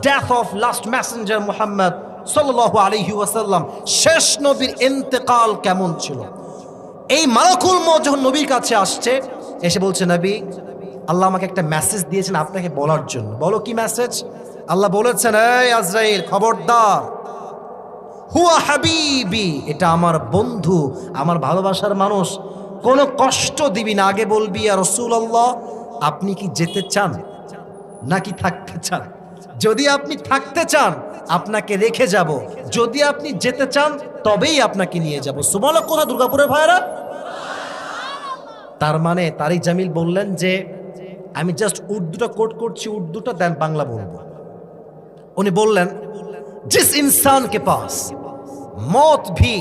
death of last Messenger Muhammad সাল্লাল্লাহু আলাইহি ওয়াসাল্লাম, শেষ নবীর ইন্তেকাল কেমন ছিল। এই মালাকুল মউত যখন নবীর কাছে আসছে, এসে বলছে, নবী আল্লাহ আমাকে একটা মেসেজ দিয়েছেন আপনাকে বলার জন্য। বলো কি মেসেজ? আল্লাহ বলেছেন, এই আজরাইল খবরদার, হুয়া হাবিবি, এটা আমার বন্ধু, আমার ভালোবাসার মানুষ, কোনো কষ্ট দিবি না। আগে বলবি, ইয়া রাসূলুল্লাহ আপনি কি যেতে চান নাকি থাকতে চান? যদি আপনি থাকতে চান আপনাকে রেখে যাব, যদি আপনি যেতে চান তবেই আপনাকে নিয়ে যাব। সুবহানাল্লাহ। কোথা? দুর্গাপুরের ভাইরা। তার মানে তারিক জামিল বললেন যে আমি জাস্ট উর্দুটা কোট করছি, উর্দুটা দেন বাংলা বলবো। উনি বললেন, जिस इंसान के पास मौत भी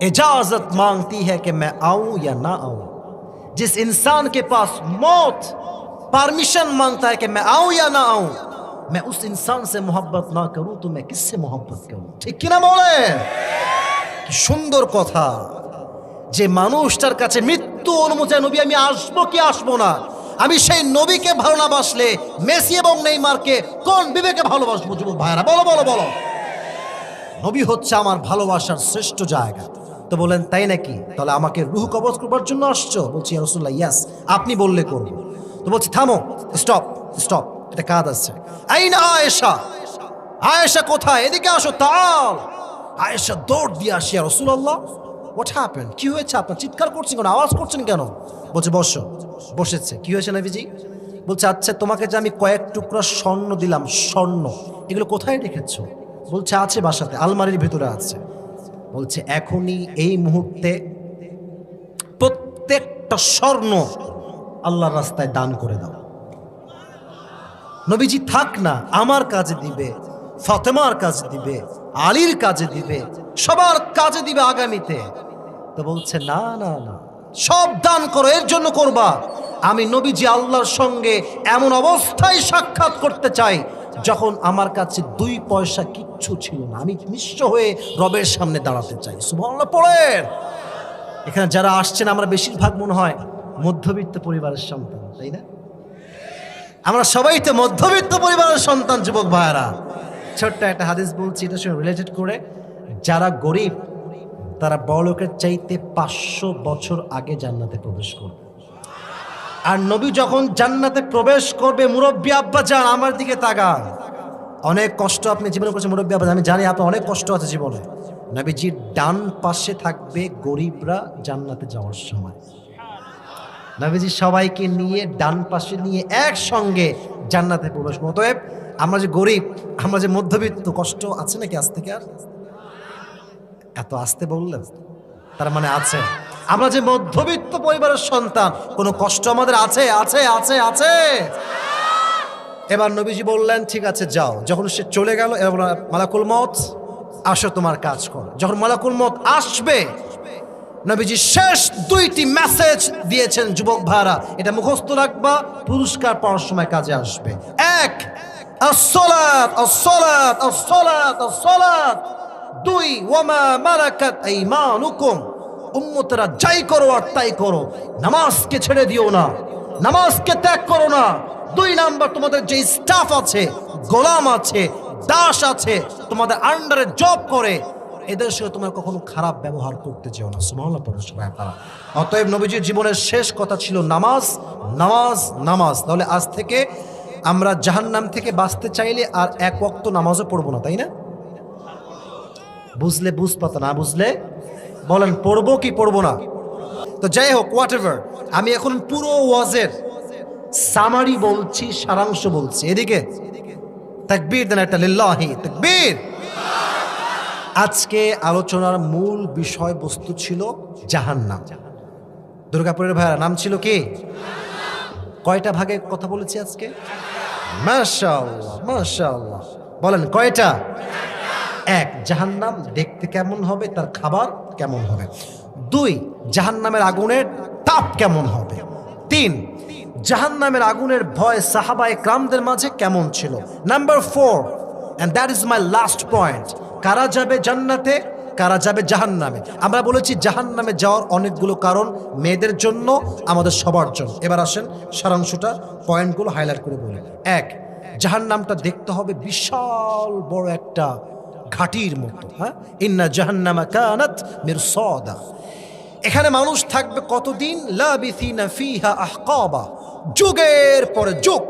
इजाजत मांगती है कि मैं आऊं या ना आऊं, जिस इंसान के पास मौत परमिशन मांगता है कि मैं आऊं या ना आऊं, मैं उस इंसान से मोहब्बत ना करूं तो मैं किससे मोहब्बत करूं? ठीक कि ना बोले? কি সুন্দর কথা। যে মানুষটার কাছে মৃত্যু অনুমতি, নবী আমি আসবো কি আসবো না, আমি সেই নবীকে ভালো না বাসলে মেসি এবং নেইমারকে কোন বিবেকে ভালোবাসবো? যুবক ভাইরা বলো বলো বলো। নবী হচ্ছে আমার ভালোবাসার শ্রেষ্ঠ জায়গা। তো বলেন, তাই নাকি? তাহলে আমাকে রূহ কবজ করবার জন্য আসছো? বলছি, ইয়া রাসূলুল্লাহ ইয়েস, আপনি বললে করব। তো বলছি, থামো, স্টপ স্টপ, এটা কাজ আছে। আইনা আয়েশা, আয়েশা কোথায়? এদিকে আসো, তাল। আয়েশা দৌড় দিয়ে আসি, ইয়া রাসূলুল্লাহ হোয়াট হ্যাপেন, কি হয়েছে? আপনার চিৎকার করছেন কেন, আওয়াজ করছেন কেন? বলছে, বসো। বসেছে। কি হয়েছে নবীজি? বলছে, আচ্ছা তোমাকে যে আমি কয়েক টুকরা স্বর্ণ দিলাম, স্বর্ণ এগুলো কোথায় রেখেছো? বলছে, আছে বাসাতে, আলমারির ভেতরে আছে। বলছে, এখনই এই মুহূর্তে প্রত্যেকটা স্বর্ণ আল্লাহর রাস্তায় দান করে দাও। নবীজি থাক না, আমার কাজে দিবে, ফাতেমার কাজে দিবে, আলীর কাজে দিবে, সবার কাজে দিবে আগামীতে। তো বলছে, না না না, সব দান করো, এর জন্য করবা। আমি নবীজি আল্লাহর সঙ্গে এমন অবস্থায় সাক্ষাৎ করতে চাই যখন আমার কাছে 2 পয়সা কিচ্ছু ছিল না, আমি নিঃস্ব হয়ে রবের সামনে দাঁড়াতে চাই। সুবহানাল্লাহ পড়েন। এখানে যারা আসছেন আমরা বেশিরভাগ মনে হয় মধ্যবিত্ত পরিবারের সন্তান, তাই না? আমরা সবাই তো মধ্যবিত্ত পরিবারের সন্তান যুবক ভাইরা। ছোট্ট একটা হাদিস বলছি, এটার সঙ্গে রিলেটেড করে। যারা গরিব তারা বড়লোকের চাইতে 500 বছর আগে জান্নাতে প্রবেশ করবে। আর নবী যখন জান্নাতে প্রবেশ করবে, মুরব্বী আব্বা যান আমার দিকে তাকান, অনেক কষ্ট আপনি জীবনে করেছেন মুরব্বী আব্বা, আমি জানি আপনার অনেক কষ্ট আছে জীবনে। নবীজির ডান পাশে থাকবে গরিবরা জান্নাতে যাওয়ার সময়। নবীজি সবাইকে নিয়ে ডান পাশে নিয়ে একসঙ্গে জান্নাতে প্রবেশ করবে। অতএব আমরা যে গরিব, আমরা যে মধ্যবিত্ত, কষ্ট আছে নাকি আজ থেকে? আর এত আসতে বললেন, তার মানে আছে। আমরা যে মধ্যবিত্ত পরিবারের সন্তান, কোনো কষ্ট আমাদের আছে আছে আছে আছে। এবার নবীজি বললেন, ঠিক আছে যাও। যখন সে চলে গেল, এবার মালাকুল মউত আসো, তোমার কাজ করো। যখন মালাকুল মউত আসবে, নবীজি শেষ 2টি মেসেজ দিয়েছেন যুবক ভাইরা, এটা মুখস্থ রাখবা, পুরস্কার পাওয়ার সময় কাজে আসবে। 1, as-salat as-salat as-salat as-salat। 2, ওয়ামা মালাকাত আইমানুকুম। উম্মতেরা যাই করো আর তাই করো, নামাজকে ছেড়ে দিও না, নামাজকে ত্যাগ করো না। 2 নাম্বার, তোমাদের যে স্টাফ আছে, গোলাম আছে, দাস আছে, তোমাদের আন্ডারে জব করে, এদের সাথে তোমার কখনো খারাপ ব্যবহার করতে যেও না। সুবহানাল্লাহ পড়ুন সবাই আপনারা। অতএব নবীজির জীবনের শেষ কথা ছিল নামাজ, নামাজ, নামাজ। তাহলে আজ থেকে আমরা জাহান্নাম থেকে বাঁচতে চাইলে আর এক ওয়াক্ত নামাজও পড়বো না, তাই না? বুঝলে বুঝপাতা, না বুঝলে বলেন পড়বো কি পড়বো না? তো যাই হোক, হোয়াট এভার, আমি এখন পুরো ওয়াজের সামারি বলছি, সারাংশ বলছি। এদিকে তাকবীর দেন একটা, লিল্লাহি তাকবীর। আজকে আলোচনার মূল বিষয়বস্তু ছিল জাহান্নাম। দুর্গাপুরের ভাইরা নাম ছিল কি? কয়টা ভাগে কথা বলেছি আজকে? মাশাআল্লাহ মাশাআল্লাহ। বলেন কয়টা? এক, জাহান্নাম দেখতে কেমন হবে, তার খাবার কেমন হবে। দুই, জাহান্নামের আগুনের তাপ কেমন হবে। তিন, জাহান্নামের আগুনের ভয় সাহাবায়ে কেরামদের মাঝে কেমন ছিল। Number 4, and that is my last point, কারা যাবে জান্নাতে, কারা যাবে জাহান্নামে। আমরা বলেছি জাহান্নামে যাওয়ার অনেকগুলো কারণ, মেয়েদের জন্য, আমাদের সবার জন্য। এবার আসেন সারাংশটা, পয়েন্টগুলো হাইলাইট করে বলি। এক, জাহান্নামটা দেখতে হবে বিশাল বড় একটা ঘাটির মতো। হ্যাঁ, ইন্না জাহান্নামা কানাত মিরসাদা। এখানে মানুষ থাকবে কতদিন? লাবিথিনা ফিহা আহকাবা, যুগের পরে যুগ।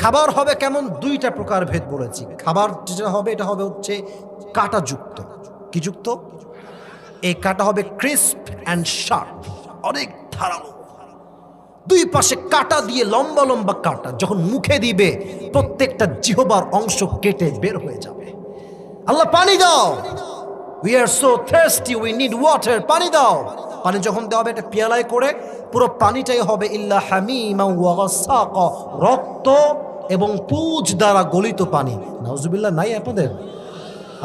খাবার হবে কেমন? দুইটা প্রকার ভেদ বলেছি। খাবার যেটা হবে, এটা হবে হচ্ছে কাঁটাযুক্ত। কি যুক্ত? এই কাঁটা হবে ক্রিস্প অ্যান্ড শার্প, অনেক ধারালো, দুই পাশে কাঁটা দিয়ে লম্বা লম্বা কাঁটা। যখন মুখে দিবে প্রত্যেকটা জিহ্বার অংশ কেটে বের হয়ে যাবে। আল্লাহ পানি দাও, we are so thirsty, we need water, পানি দাও। পানি যখন দেওয়া হবে একটা পেয়ালায় করে, পুরো পানিটাই হবে ইল্লা হামিমা ওয়া গাসাকা, রক্ত এবং পুজ দ্বারা গলিত পানি। নাউজুবিল্লাহ, নাই আপনাদের?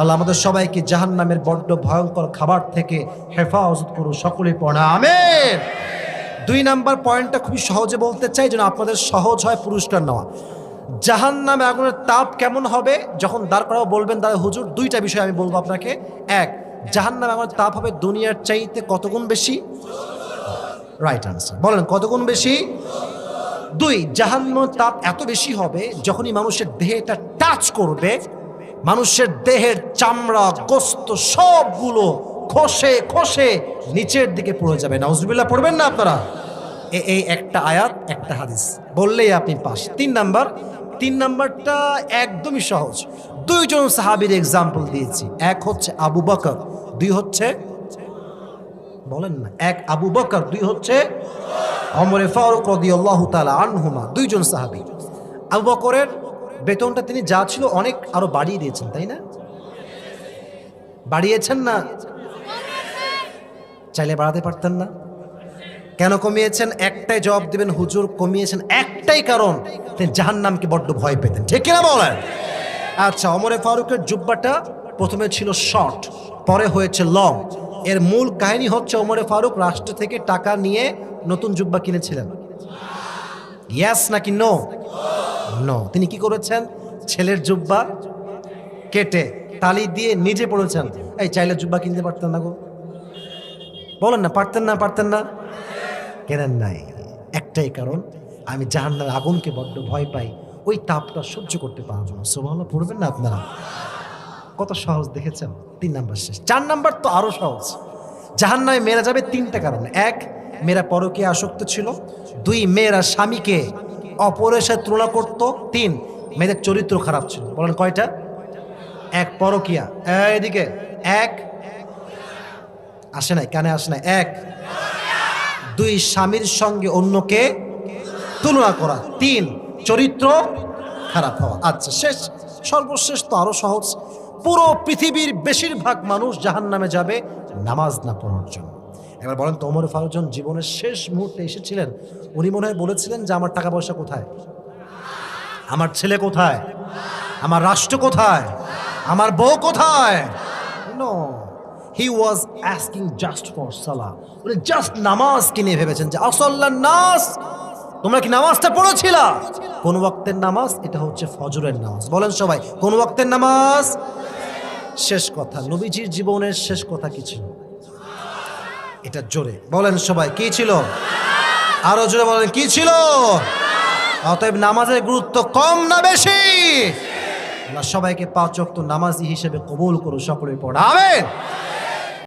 আল্লাহ আমাদের সবাইকে জাহান্নামের বড্ড ভয়ঙ্কর খাবার থেকে হেফাজত করুন, সকলেই পড়া আমিন। 2 নাম্বার পয়েন্টটা খুবই সহজে বলতে চাই যেন আপনাদের সহজ হয় পুরস্কার নেওয়া। জাহান্নামে আগুনের তাপ কেমন হবে যখন দাঁড় করাও বলবেন, দাঁড়া হুজুর, দুইটা বিষয় আমি বলবো আপনাকে। এক, জাহান্নামে আগুনের তাপ হবে দুনিয়ার চাইতে কত গুণ বেশি? রাইট আনসার, বলেন কত গুণ বেশি? 2, জাহান্নামের তাপ এত বেশি হবে যখনই মানুষের দেহে এটা টাচ করবে, মানুষের দেহের চামড়া, গোস্ত সবগুলো খসে খসে নিচের দিকে পড়ে যাবে। নাউজুবিল্লাহ পড়বেন না আপনারা? এই একটা আয়াত, একটা হাদিস বললেই আপনি পাস। 3 নাম্বারটা একদমই সহজ। 2 জন সাহাবীর এক্সাম্পল দিয়েছি। এক হচ্ছে আবু বকর, 2 হচ্ছে, বলেন না, 1 আবু বকর, 2 হচ্ছে ওমর ফারুক রাদিয়াল্লাহু তাআলা আনহুমা। 2 জন সাহাবী। আবু বকরের বেতনটা তিনি যা ছিল অনেক আরো বাড়িয়ে দিয়েছেন, তাই না? বাড়িয়েছেন না? চাইলে বাড়াতে পারতেন না? কেন কমিয়েছেন? একটাই জবাব দিবেন, হুজুর কমিয়েছেন একটাই কারণ, তিনি জাহান্নামকে বড্ড ভয় পেতেন। ঠিক কিনা বলেন? আচ্ছা, ওমর ফারুকের জুব্বাটা প্রথমে ছিল শর্ট, পরে হয়েছে লং। এর মূল কাহিনী হচ্ছে ওমর ফারুক রাষ্ট্র থেকে টাকা নিয়ে নতুন জুব্বা কিনেছিলেন। ইয়েস নাকি নো? নো। তিনি কি করেছেন? ছেলের জুব্বা কেটে তালি দিয়ে নিজে পড়েছেন। এই চাইলে জুব্বা কিনতে পারতেন না গো? বলেন না, পারতেন না? পারতেন না? কেনেন নাই একটাই কারণ, আমি জাহান্নামের আগুনকে বড্ড ভয় পাই, ওই তাপটা সহ্য করতে পারার জন্য। সুবহানাল্লাহ পড়বেন না আপনারা? কত সহজ দেখেছেন? 3 নাম্বার শেষ। 4 নাম্বার তো আরো সহজ। জাহান্নামে মেয়েরা যাবে 3টা কারণে। 1, মেয়েরা পরকীয়া আসক্ত ছিল। 2, মেয়েরা স্বামীকে অপরের সাথে তুলনা করত। 3, মেয়েদের চরিত্র খারাপ ছিল। বলেন কয়টা? 1 পরকীয়া, এদিকে 1 আসে নাই, কানে আসে নাই। 1, 2 স্বামীর সঙ্গে অন্যকে তুলনা করা। 3, চরিত্র খারাপ হওয়া। আচ্ছা শেষ, সর্বশেষ তো আরো সহজ। পুরো পৃথিবীর বেশিরভাগ মানুষ জাহান্নামে যাবে নামাজ না পড়ার জন্য। এবার বলেন তো, ওমর ফারুক যখন জীবনের শেষ মুহূর্তে এসেছিলেন, উনি মনে হয় বলেছিলেন যে আমার টাকা পয়সা কোথায়, আমার ছেলে কোথায়, আমার রাষ্ট্র কোথায়, আমার বউ কোথায়? No, he was asking just for সালাহ। উনি জাস্ট নামাজ কিনে ভেবেছেন যে আসাল্লান নাস, তোমরা কি নামাজটা পড়েছিলা? কোন ওয়াক্তের নামাজ? এটা হচ্ছে ফজরের নামাজ। বলেন সবাই, কোন ওয়াক্তের নামাজ? শেষ কথা, নবীজির জীবনের শেষ কথা কি ছিল? এটা জোরে বলেন সবাই, কি ছিল? আরো জোরে বলেন, কি ছিল? অতএব নামাজের গুরুত্ব কম না বেশি? আল্লাহ সবাইকে 5 ওয়াক্ত নামাজি হিসেবে কবুল করো, সকলে পড়া আমিন।